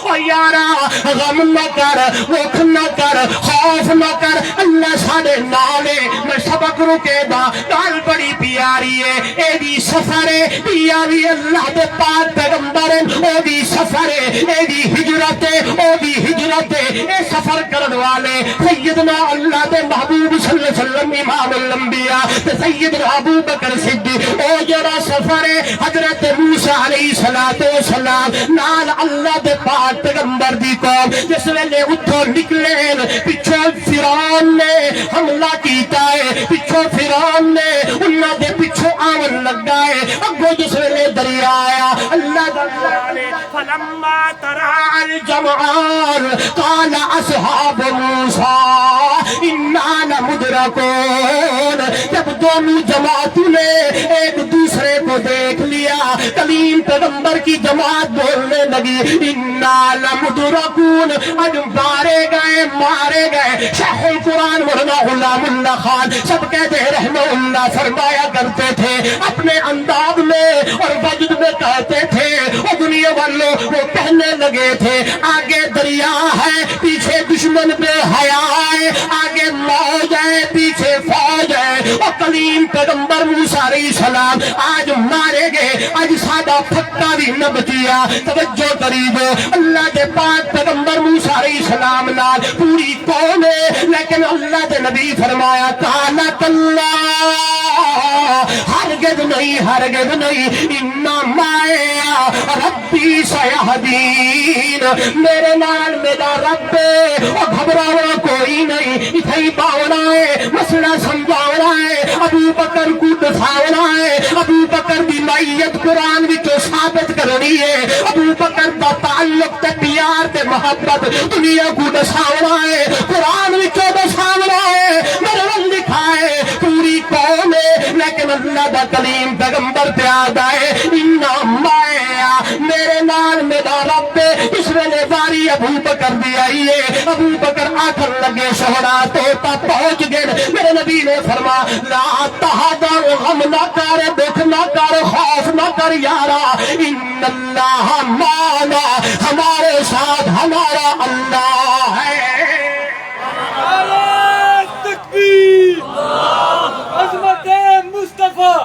او یارا غم نہ کر رخ نہ کر خوف نہ کر اللہ ساڈے نال ہے میں سبق رکے دا گل بڑی پیاری ہے اے دی سفر ہے پیاری اللہ دے پاک پیغمبر او دی سفر ہے اے دی ہجرت ہے او دی ہجرت ہے اے سفر کرن والے سیدنا اللہ دے محبوب صلی اللہ علیہ وسلم امام الانبیاء تے سیدنا ابو بکر صدیق او جڑا سفر ہے حضرت موسیٰ علیہ السلام نال اللہ دے پاک پیغمبر دی قوم جس ویلے اتھوں نکلے پچھوں فرعون نے حملہ کیتا ہے پچھوں فرعون نے انہاں دے پچھوں آون لگا ہے اگوں جس ویلے دریا آیا اللہ دا نے فلما ترى الجمعان قال اصحاب موسیٰ انا لمدرکون جب دونوں جماعتوں نے ایک دوسرے کو دیکھ لیا کلیم پیغمبر کی جماعت بولنے لگی انا لمدرکون اج مارے گئے شیخ القرآن مولانا غلام اللہ خان سب کہتے رحمہ اللہ فرمایا کرتے تھے اپنے انداز میں اور وجد میں کہتے تھے وہ دنیا والوں وہ کہنے لگے تھے آگے دریا ہے پیچھے دشمن بے حیا ہے آگے موج ہے پیچھے فوج ہے اور کلیم پیغمبر موسیٰ علیہ السلام آج مارے گئے آج سادہ پھکا بھی نہ بچیا توجہ کریجو اللہ دے پاک پیغمبر موسیٰ علیہ السلام نال پوری قوم ہے لیکن اللہ دے نبی فرمایا کالا کلا ہرگز نہیں انا مایا ربی سیہدین میرے نال میرا رب ہے اور گھبرانا کوئی نہیں اتھے ہی باونا ہے مسئلہ سمجھاونا ہے ابو بکر کو دفاعنا ہے ابو بکر دی معیت قرآن وچوں ثابت کرنی ہے ابو بکر دا تعلق تے پیار تے محبت دنیا کو دساونا ہے قرآن وچوں دساونا ہے میرے نال لکھا ہے پوری قوم ہے لیکن اللہ دا کلیم پیغمبر تے آدا ہے انا مایا میرے نال میرا رب اس ویلے باری ابو بکر دی آئی ہے ابو بکر آکھن لگے سونا توتا پہنچ گئے میرے نبی نے فرما لا تحزن غم نہ کر دکھ نہ کر خوف نہ کر یارا ان اللہ معنا ہمارے ساتھ ہمارا اللہ ہے تکبیر عظمت مصطفیٰ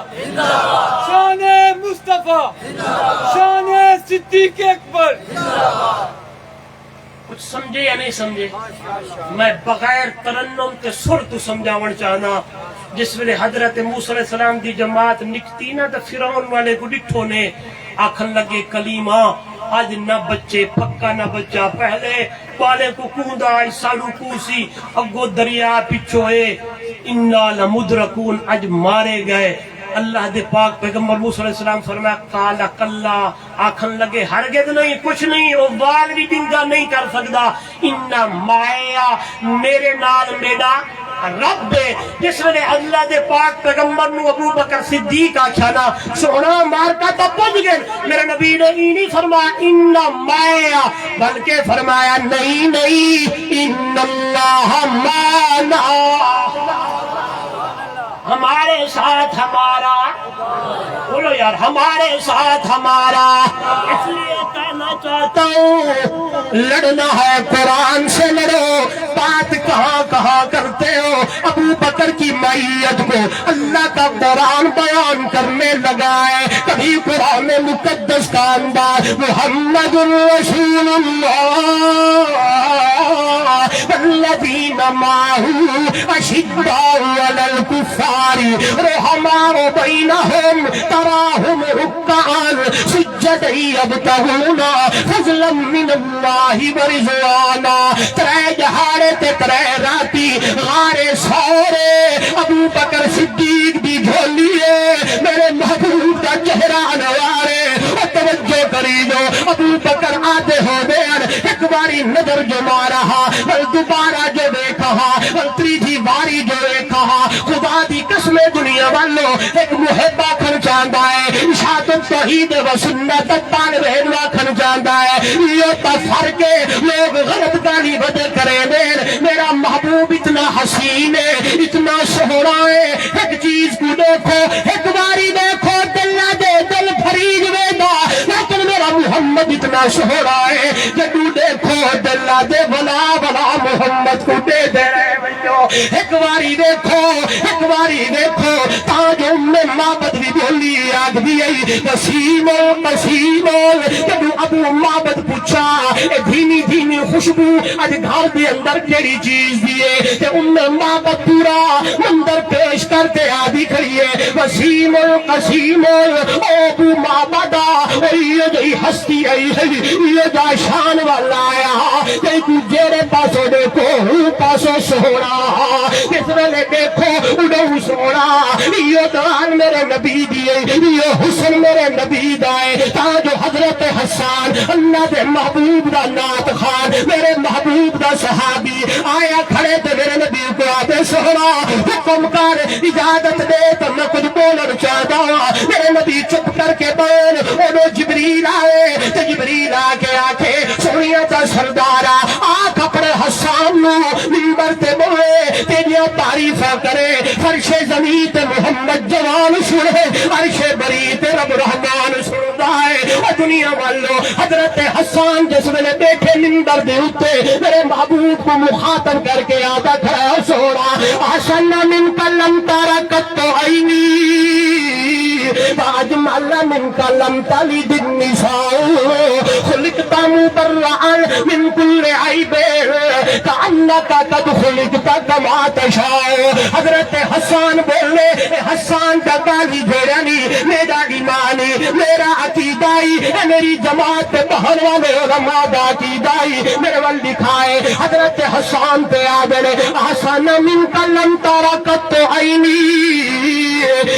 شان مصطفیٰ شان صدیق اکبر کچھ سمجھے یا نہیں سمجھے میں بغیر ترنم کے سر تو سمجھاون چاہنا جس ویلے حضرت موسیٰ علیہ السلام دی جماعت نکتی نا تو فرعون والے کو ڈٹھو نے آکھن لگے کلیمہ آج نہ بچے پکا نہ بچہ پہلے پالے کو کوندا سالو کوسی اگو دریا پچھوئے انا لمدرکون اج مارے گئے اللہ دے پاک پیغمبر موسیٰ علیہ السلام فرمایا کالا کلا آکھن لگے ہرگز نہیں کچھ نہیں وہ وال بھی ڈنگا نہیں کر سکتا انا مایا میرے نال میرا رب ہے جس ویلے اللہ دے پاک پیغمبر نو ابو بکر صدیق آکھانا سونا مار کا تو پہنچ گئے میرے نبی نے نہیں فرمایا انا مایا بلکہ فرمایا نہیں ان اللہ مانا ہمارے ساتھ ہمارا بولو یار ہمارے ساتھ ہمارا اس لیے کہنا چاہتا ہوں لڑنا ہے قرآن سے لڑو بات کہاں کرتے ہو ابو بکر کی معیت کو اللہ کا قرآن بیان کرنے لگا ہے کبھی قرآن مقدس کا انداز محمد رسول اللہ والذین معه اشداء علی الکفار رحماء بینہم تراہم رکعا سجدا یبتغون فضلا من اللہ ورضوانا ترے جہارے تے ترے راتی غارے سورے ابو بکر صدیق دی جھولیے میرے محبوب کا چہرہ نوارے توجہ کری جو ابو بکر آتے ہو بیان ایک باری نظر جو مارہا بل دوبارہ جو دیکھا بل تریجی باری جو دیکھا خدا دی قسم دنیا والو ایک محبہ کھن چاندہ ہے اشاعت توحید و سنت طالبہ کھن چاندہ ہے یہ تفرق لوگ غلط گالی بدل کرے دین میرا محبوب اتنا حسین ہے اتنا سہرا ہے ایک چیز کو دیکھو ایک باری دیکھو دل نہ دے دل فریج ویدا لیکن میرا محمد اتنا میرا سونا ہے جدو دیکھو دلہ دے بلا بلا محمد کو دے دے رہے بھائیو ایک باری دیکھو تاج ام معبد بھی بولی آگ بھی آئی نسیمو جدو ابو معبد پوچھا اے دھیمی دھیمی خوشبو اج گھر دے اندر کیڑی چیز دیئے تے ام معبد پورا مندر پیش کرتے آدھی کھڑی ہے وسیم او ابو معبدہ یہ جی ہستی آئی ہے یہ جا شان والا آیا کہ جیرے پاسو دیکھو پاسو سونا اس ویلے دیکھو اڑو سونا یہ دان میرے نبی دیئے یہ حسن میرے نبی دائے تاجو حضرت حسان اللہ دے محبوب دا نات خان میرے محبوب دا صحابی آیا کھڑے تے میرے نبی کو آتے سونا حکم کر اجازت دے تو میں کچھ بولن چاہتا ہوں میرے نبی چپ کر کے بول انہوں جبریل آئے تو جبریل آکے آکے سنیا تا سردارا آکھ اپنے حسان نو ممبر تے بولے تیجیاں تعریفہ کرے فرش زمین تے محمد جوان سنے عرش بری تے رب رحمان سندائے اور دنیا والو حضرت حسان جس میں بیٹھے ممبر دے ہوتے میرے محبوب کو مخاطب کر کے آتا کھڑا سوڑا حسن من کلم تارکت تو عینی واجمل من کلم تلد النساء خلقت مبرعا من كل عیب کأنک قد خلقت کما تشاء حضرت حسان بولے حسان کا گالی جوڑانی میرا ایمانی میرا عقیدائی میری جماعت پہ بہن والے علماء دا عقیدائی میرے وال دکھائے حضرت حسان پہ آدھے حسن من کلم تارکت تو عینی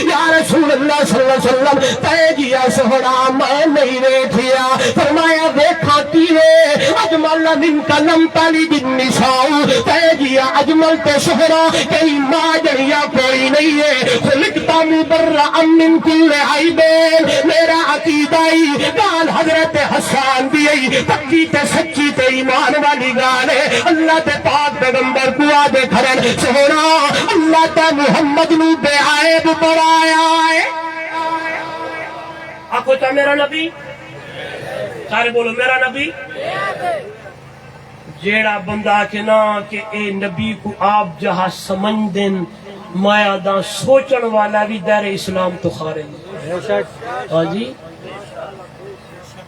یا رسول اللہ صلی اللہ علیہ وسلم تے جیا سہرا میں نہیں ریٹھیا فرمایا دیکھا کیوے اجمل من کلم تالی دن نساؤ تے جیا اجمل تے سہرا کئی ماں جنیا کوئی نہیں ہے خلقتا مبرعا من کل عیبین میرا عقیدائی گال حضرت حسان دیئی پکی تے سچی تے ایمان والی گال ہے اللہ تے پاک پیغمبر کو آدھے کھرن سہرا اللہ تے محمد نو بے عیب بڑھایا ہے آپ ہوتا میرا نبی سارے بولو میرا نبی جیڑا بندہ کے نا کہ اے نبی کو آپ جہاں سمجھ دن مایا دا سوچن والا بھی دیر اسلام تو خارج ہاں جی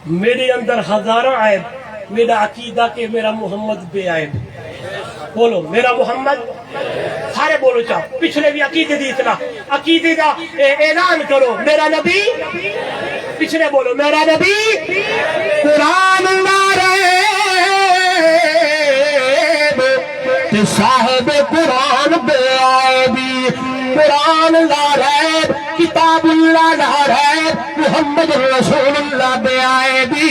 میرے اندر ہزارہ عیب میرا عقیدہ کہ میرا محمد بے عیب بولو میرا محمد سارے بولو چاہو پچھلے بھی عقیدے دی اطلاع عقیدے دا اعلان کرو میرا نبی پچھلے بولو میرا نبی قرآن تے صاحب قرآن بے عیبی قرآن لا ریب کتاب اللہ لا ریب محمد رسول اللہ بے عیبی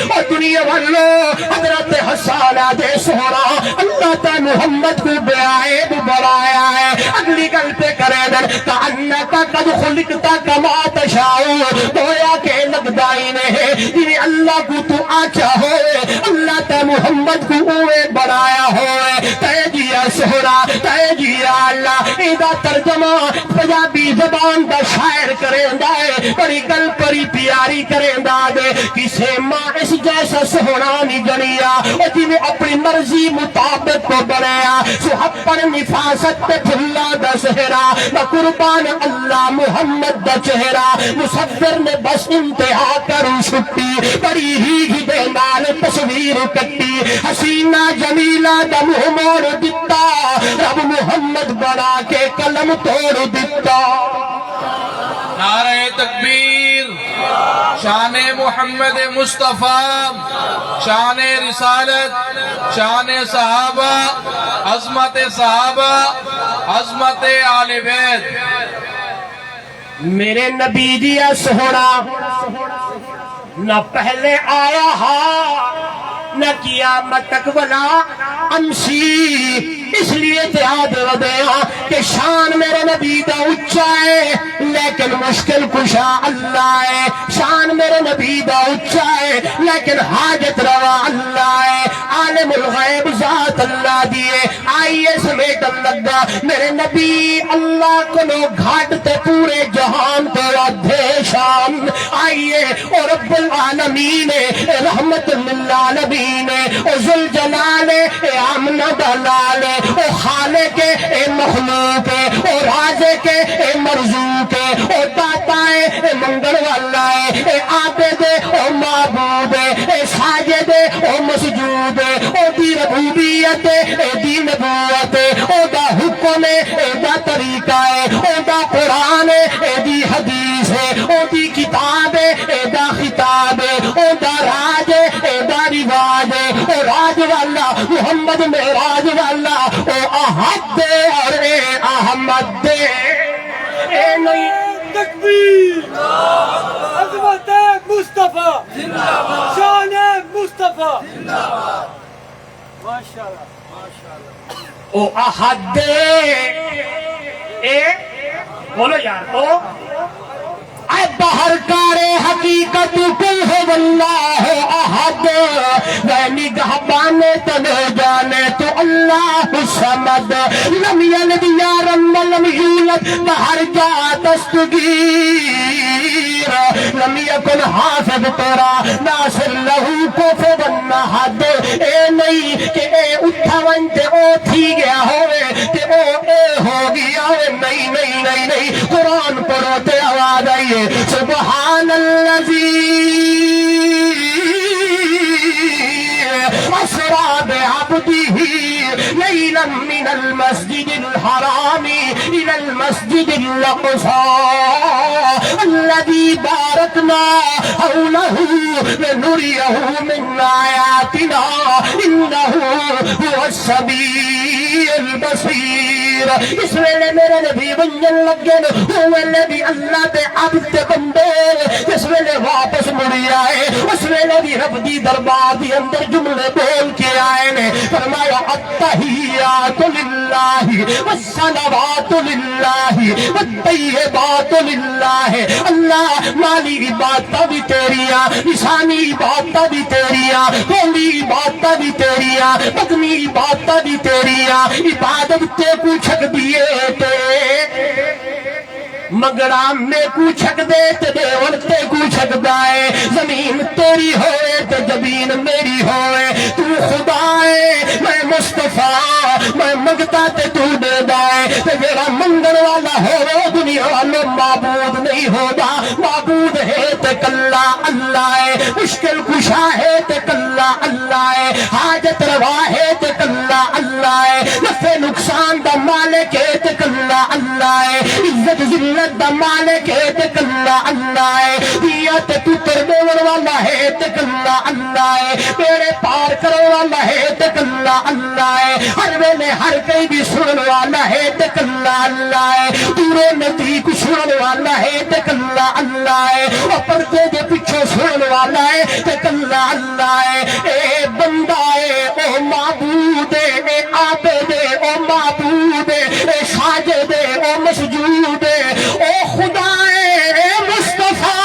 اور دنیا والو حضرت حسان دے سونا اللہ تا محمد کو بے عیب بڑھایا ہے اگلی گل پہ کرے در کانکا قد خلقتا کما تشاؤ گویا کہ لگدائی نے ہے جنہیں اللہ کو تو آچا ہوئے اللہ تا محمد کو اوے بڑھایا ہوئے تے جیا سہرا تے جیا اللہ ایدہ ترجمہ پنجابی زبان دا شاعر کریں دائے بڑی گل پری پیاری کریں دے کسے ماں اس جیسا سہنا نہیں جنیا اور جنہیں اپنی مرضی مطابق کو بڑھیا سحب پر نفاست پہ پھلا دا سہرا قربان اللہ محمد دا چہرہ مصور نے بس انتہا کروں چھٹی بڑی ہی دے نال تصویر کٹی حسینہ جمیلہ دا محمد دتا رب محمد بنا کے قلم توڑ دتا نعرہ تکبیر شان محمد مصطفیٰ شان رسالت شان صحابہ عظمت صحابہ عظمت آل بیت میرے نبی دیا سہنا نہ پہلے آیا ہا نہ قیامت تک ولا امسی اس لیے یاد ردیا کہ شان میرے نبی دا اچھا ہے لیکن مشکل کشا اللہ ہے شان میرے نبی دا اچھا ہے لیکن حاجت روا اللہ ہے، عالم الغیب ذات اللہ دیے آئیے سمیٹن لگا میرے نبی اللہ کو لو گھاٹ تے پورے جہان تیرا دھیشان آئیے اور رب العالمین رحمت للعالمین او ذوالجلال آمنہ دلال او خالق مخلوق او رازق مرزوق او داتا منگل والا عابد او معبود ساجد او مسجود او دی ربوبیت دی نبوت او دا حکم دا طریقہ او دا قرآن دی حدیث او دی کتاب دا خطاب او دا راج دا رواج او راج والا محمد معراج والا او احد اور اے احمد اے نہیں تکبیر عظمت مصطفیٰ شان مصطفیٰ ماشاءاللہ او احد اے بولو یار او اے بہر کار حقیقت کل ہے واللہ احد وہ نگہبان تنے جانے تو اللہ الصمد لم یلد یارم ولم یولد بہر جا دستگیر لم یکن حافظ تیرا ناصر لہو کفوا احد اے نہیں کہ اے اٹھا ونتے او تھی گیا ہوئے کہ او اے ہو گیا ہوئے نہیں نہیں نہیں نہیں قرآن پڑھو تے آواز آئیے سبحان الذی اسرا بعبده ليلا من المسجد الحرام الى المسجد الاقصى الذي باركنا حوله لنريه من آياتنا انه هو السميع البصير اس ویلے میرے نبی بنجن لگے وہ الذي اللہ دے عبد بندے اس ویلے واپس مڑی آئے اس ویلے بھی رب دی دربار دی اندر جملے بول کے آئے نے فرمایا التحیات للہ والصلوات للہ والطیبات للہ اللہ مالی عبادتہ بھی تیریاں لسانی عبادتہ بھی تیریاں قولی عبادتہ بھی تیریاں بدنی عبادتہ بھی تیریاں عبادت تے کو چھک دیے تے مگرام میں کو چھک دے تے دیولتے کو چھک دائے زمین تیری ہوئے تے جبین میری ہوئے تو خدا ہے میں مصطفیٰ میں مگتا تے تو دے دائے تے میرا منگل والا ہو دنیا والوں معبود نہیں ہوگا معبود ہے تے کلا اللہ ہے مشکل کشا ہے تے کلا اللہ ہے حاجت روا ہے تے کلا اللہ ہے نفع نقصان دا مالک ہے تے کلا اللہ ہے عزت ذلت دا مالک ہے تے کلا اللہ ہے دیت تو تربے والا ہے تے کلا اللہ ہے میرے پار کرو والا ہے تے کلا اللہ ہے ہر ویلے ہر کئی بھی سنن والا ہے تے کلا اللہ ہے دورے نزدیک سنن والا ہے تے کلا اللہ ہے اور پردے دے پیچھے سنن والا ہے تے کلا اللہ ہے اے بندہ ہے او معبود ہے اے عابد ہے او معبود ہے اے ساجد ہے او مسجود ہے او خدا ہے اے مصطفیٰ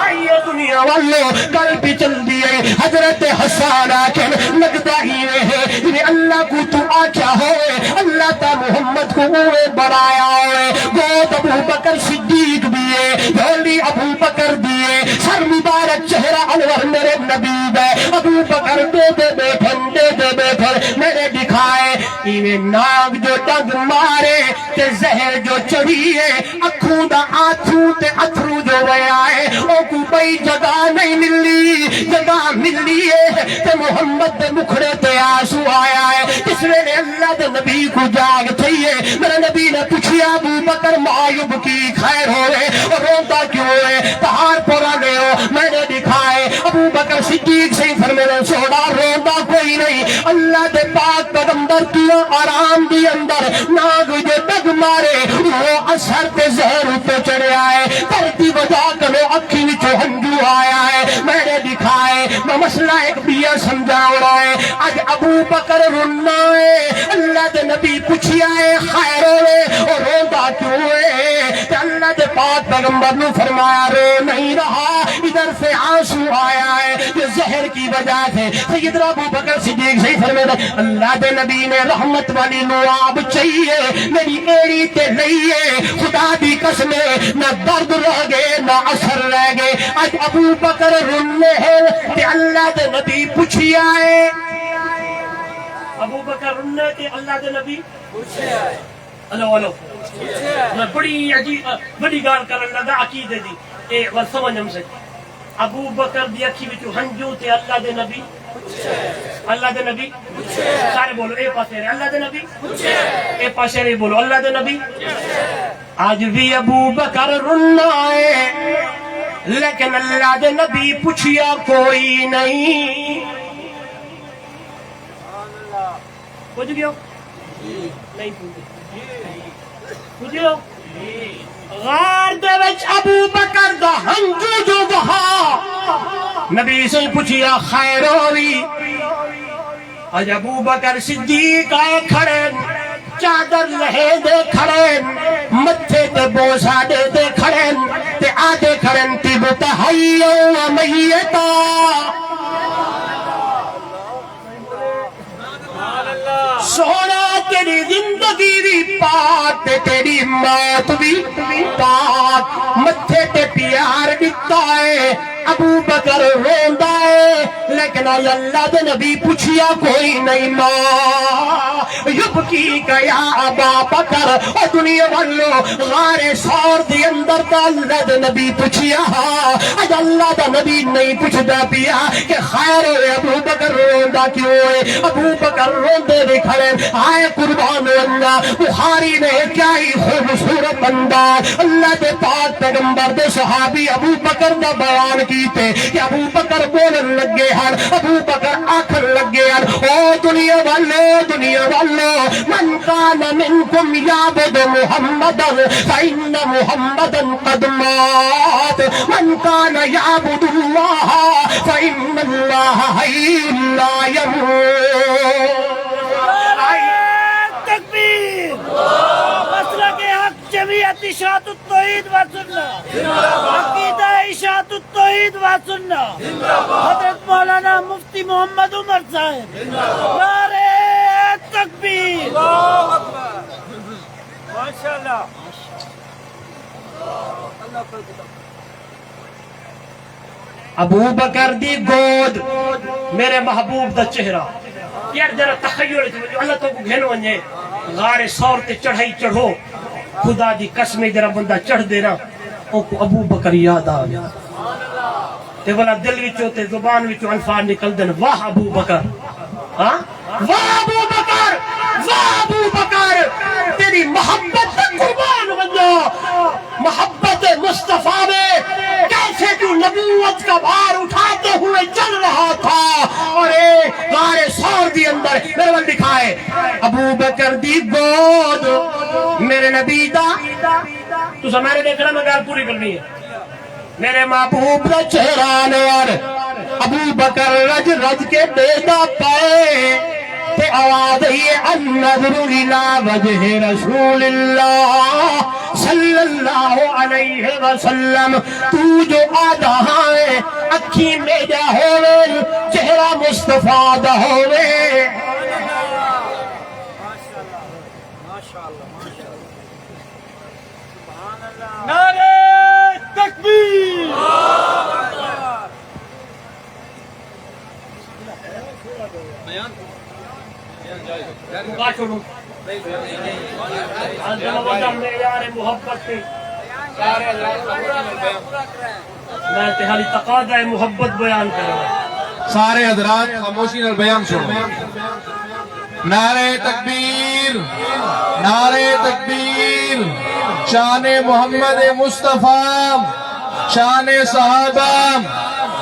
آئیے دنیا والو کل بھی چل دیئے حضرت حسان آکھن لگتا ہی ہے جنہیں اللہ کو تو آکھا ہوئے اللہ تا محمد کو اوے بڑھایا ہوئے گود ابو بکر صدیق دیئے بھولی ابو بکر دیئے سر مبارک چہرہ انور میرے نبی دے ابو بکر دے دے بیٹھن دے دے بیٹھن میرے دکھائے ایویں ناگ جو ڈنگ مارے تے زہر جو چڑھیے اکھوں دا آتھوں تے اتھرو جو ویائے او کو بئی جگہ نہیں ملی جگہ ملی ہے تے محمد دے مکھڑے تے آسو آیا ہے اس ویلے اللہ دے نبی کو جاگ تھئیے میرے نبی نے پوچھیا ابو بکر معیوب کی خیر ہوئے اور روتا کیوں ہے پہاڑ پورا لے ہو میں نے دکھائے ابو بکر صدیق سے فرمینے چھوڑا روتا کوئی نہیں اللہ دے پاک پیغمبر کیوں آرام دی اندر ناگ جو ڈگ مارے وہ اثر تے زہر پہ چڑھے آئے کرتی وجہ کرو اکھی وچو ہنجو آیا ہے میں نے دکھائے میں مسئلہ ایک بیا سمجھاؤ رہا ہے آج ابو بکر رننا ہے اللہ دے نبی پوچھیا ہے خیر ہوئے اور روتا کیوں ہے کہ اللہ دے پاک پیغمبر نے فرمایا رو نہیں رہا اندر سے آنسو آیا ہے جو زہر کی وجہ سے سیدنا ابو بکر صدیق صحیح فرماتے اللہ دے نبی نے رحمت والی نواب چاہیے میری ایڑی تے لئیے خدا دی قسم نہ درد رہ گئے نہ اثر رہ گئے اج ابو بکر رونے ہیں تے اللہ دے نبی پوچھی آئے ابو بکر رونے تے اللہ دے نبی پوچھی آئے الو میں بڑی عجیب بڑی گال کرن لگا عقیدے دی اے ول سمجھم سے ابو بکر دی اکھی وچوں ہنجو تے اللہ دے نبی اللہ دے نبی سارے بولو اے پاسے رہے اللہ دے نبی اے پاسے رہے بولو اللہ دے نبی آج بھی ابو بکر رونا ہے لیکن اللہ دے نبی پوچھیا کوئی نہیں پوچھ گیا نہیں پوچھ گیا غار دے وچ ابو بکر دا ہنجو جو بہا نبی سے پوچھیا خیر ہوئی آج ابو بکر صدیق آئے کھڑے چادر لہے دے کھڑے متھے تے بوسا دے دے کھڑے تے آدھے کھڑے تیبتا حیو و میتا سونا تیری زندگی بھی پاک تے تیری موت بھی پاک متھے تے پیار دیتا ہے ابو بکر روندا ہے لیکن اللہ دے نبی پوچھیا کوئی نہیں ماں یبکی کا یا ابا بکر اور دنیا والو غار سور دے اندر دا اللہ دے نبی پوچھیا اج اللہ دا نبی نہیں پوچھدا پیا کہ خیر ہوئے ابو بکر روندا کیوں ہے ابو بکر روندے بھی کھڑے آئے قربان اللہ بخاری میں کیا ہی خوبصورت انداز اللہ دے پاک پیغمبر دے صحابی ابو بکر دا بیان کیتے کہ ابو بکر بولن لگے ہن ابو بکر آکھن لگے ہن او دنیا والو من کان منکم یعبد محمدا فإن محمدا قد مات من کان یعبد اللہ فإن اللہ حی لا يموت تکبیر مسلک حق جمعیت اشاعت التوحید و سنت عقیدہ اشاعت التوحید و سنت حضرت مولانا مفتی محمد عمر صاحب نعرہ تکبیر ماشاءاللہ ابو بکر دی گود میرے محبوب دا چہرہ یار ذرا تخیل جو اللہ تو کو گھن ونجے غار سور تے چڑھائی چڑھو خدا دی قسم ذرا بندہ چڑھ دینا او کو ابو بکر یاد آ گیا تے والا دل وچوں تے زبان وچوں الفاظ نکل دن واہ ابو بکر ہاں واہ ابو بکر واہ ابو بکر تیری محبت تے قربان بنو محبت مصطفیٰ میں کیسے تو نبوت کا بھار اٹھاتے ہوئے چل رہا تھا اور غار سور دی اندر میرے ول دکھائے ابو بکر دی گود میرے نبی دا تو سمارے دیکھنا میں گال پوری کرنی ہے میرے محبوب دا چہرہ نور ابو بکر رج رج کے دیدا پائے تے آواز یہ النظر الى وجہ رسول اللہ صلی اللہ علیہ وسلم تو جو آدھا ہے اکھی میجا ہوئے چہرہ مصطفیٰ دا ہوئے نعرہ تکبیر محبت میں تہاری تقاضا محبت بیان کروں سارے حضرات خاموشی نال بیان سنو نعرہ تکبیر نعرہ تکبیر شان محمد مصطفیٰ شان صحابہ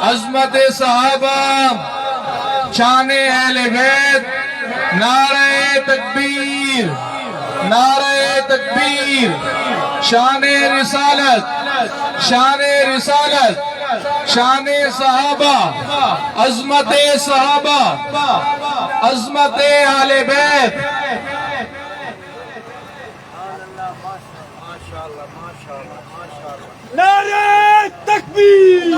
عظمت صحابہ شان اہل بیت نعرہ تکبیر نعرہ تکبیر شان رسالت شان رسالت شان صحابہ عظمت صحابہ عظمت اہل بیت نعرہ تکبیر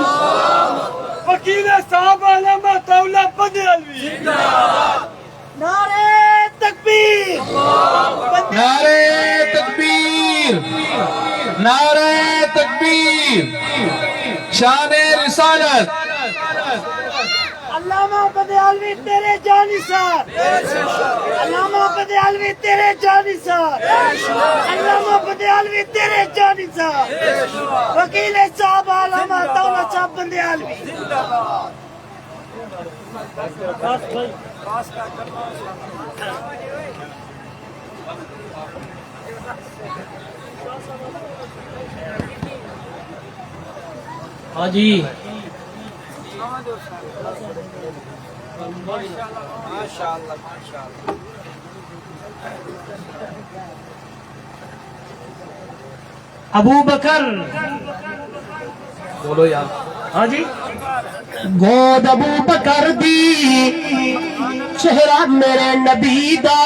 وکیل صاحب علامہ طاولہ بدیالوی نعرہ تکبیر نعرہ تکبیر نعرہ تکبیر شان رسالت علامہ بدیالوی تیرے جانثار علامہ بدیالوی تیرے جانثار علامہ بدیالوی تیرے جانثار وکیل صاحب علامہ طاولہ صاحب بدیالوی ہاں جی ابو بکر بولو یار ہاں جی گود ابو بکر دی چہرہ میرے نبی دا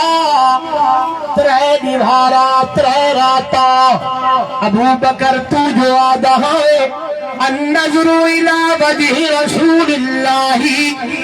ترے دیوارا ترے راتا ابو بکر تو جو آدھا ہے النظر الى وجه رسول اللہ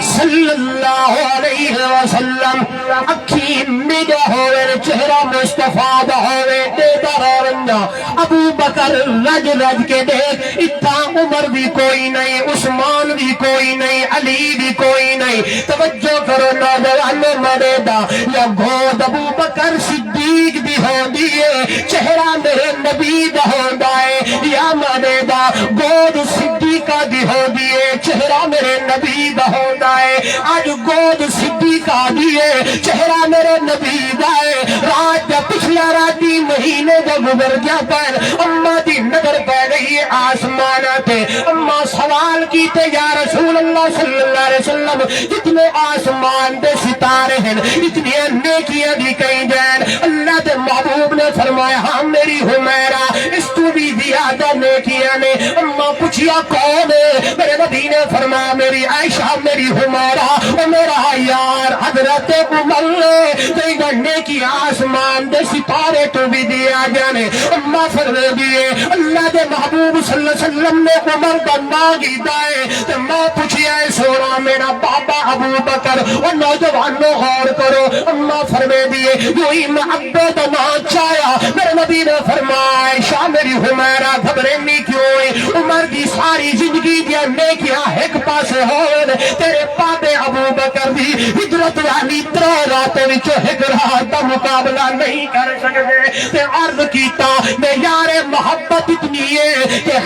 صلی اللہ علیہ وسلم اکھی میڈا ہوئے چہرہ مصطفیٰ دا ہوئے دیدہ رورنجا ابو بکر رج رج کے دیکھ اتھا عمر بھی کوئی نہیں عثمان بھی کوئی نہیں علی بھی کوئی نہیں توجہ کرو نوجوان مریدہ یا گود ابو بکر صدیق بھی ہو دیئے چہرہ میرے نبی دا ہو دائے یا مریدہ گود صدیقہ بھی ہو دیئے چہرہ میرے نبی دا ہو دائے آج گود صدیقہ دیئے چہرہ میرے نبی دائے رات جا پچھلا راتی مہینے جا گزر گیا پر اماں دی نظر پہ گئی آسمانہ تے اماں سوال کی تے یا رسول اللہ صلی اللہ علیہ وسلم جتنے آسمان دے ستارے ہیں اتنی نیکیاں بھی کہیں جائیں اللہ دے محبوب نے فرمایا ہاں میری حمیرہ اس تو بھی زیادہ نیکیاں نے اماں پوچھیا کون ہے میرے نبی نے فرمایا میری عائشہ میری حمیرہ اور میرا یار حضرت عمر نے گھڑنے کی آسمان دے ستارے تو بھی دیا جانے اماں فرمے دیئے اللہ دے محبوب صلی اللہ علیہ وسلم نے عمر کا مانگی دائے تو ماں پوچھیا ہے سونا میرا بابا ابو بکر اور نوجوانوں غور کرو اماں فرمے دیئے یوہی محبت نہ چایا میرے نبی نے فرمایا عائشہ میری حمیرہ گھبرینی کیوں ہے عمر دی ساری زندگی دیا نیکیاں ایک پاسے ہوئے تیرے پاپے ابو بکر دی ہجرت والی ترے راتیں وچوں ایک رات دا مقابلہ نہیں کر سکتے تے عرض کیتا میں یار محبت اتنی ہے کہ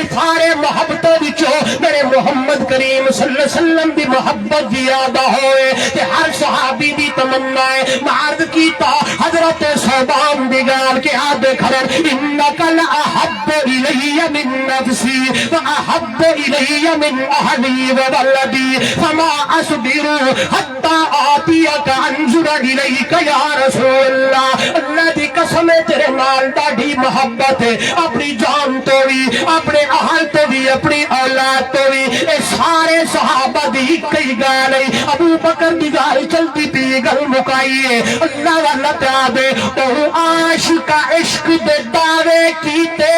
سارے محبتوں وچوں میرے محمد کریم صلی اللہ علیہ وسلم دی محبت زیادہ ہوئے تے ہر صحابی دی تمنا ہے عرض کیتا حضرت صوبان بگال کے آدھے کھڑن انکا لأحب الی من نفسی وأحب الی من اہلی وولدی فما اصبر حتی آتیک انظر الیک یا رسول اللہ اللہ دی قسم تیرے نال ڈاڈی محبت ہے اپنی جان تو بھی اپنے اہل تو بھی اپنی اولاد تو بھی اے سارے صحابہ دی کئی گالے ابو بکر دی گال چلتی پی گل مکائیے اللہ والا پیادے او عاشق عشق دے دعوے کیتے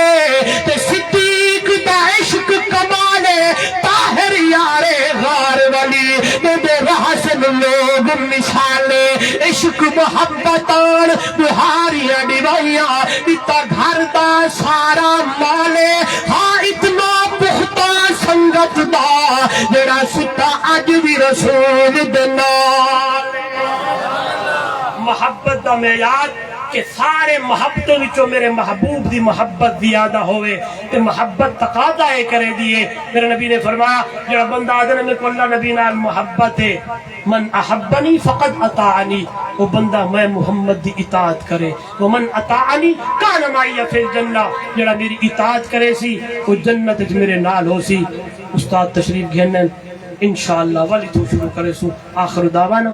تے صدیق دا عشق کمالے طاہر یارے غار والی دے رحسن لوگ مثالے عشق محبتان بہاریاں ڈیوائیاں اتا گھر دا سارا مالے ہاں اتنا پختہ سنگت دا جڑا ستا اج بھی رسول دے نال محبت دا معیار کہ سارے محبتوں وچوں میرے محبوب دی محبت زیادہ ہوئے تے محبت تقاضا اے کرے دیئے میرے نبی نے فرمایا جڑا بندہ آدھنے میں کو اللہ نبی نال محبت ہے من احبنی فقد اطاعنی وہ بندہ میں محمد دی اطاعت کرے ومن اطاعنی کان معی فی الجنہ جڑا میری اطاعت کرے سی وہ جنت میرے نال ہو سی استاد تشریف گھنن انشاءاللہ والی تو شروع کرے سو آخر دعوانا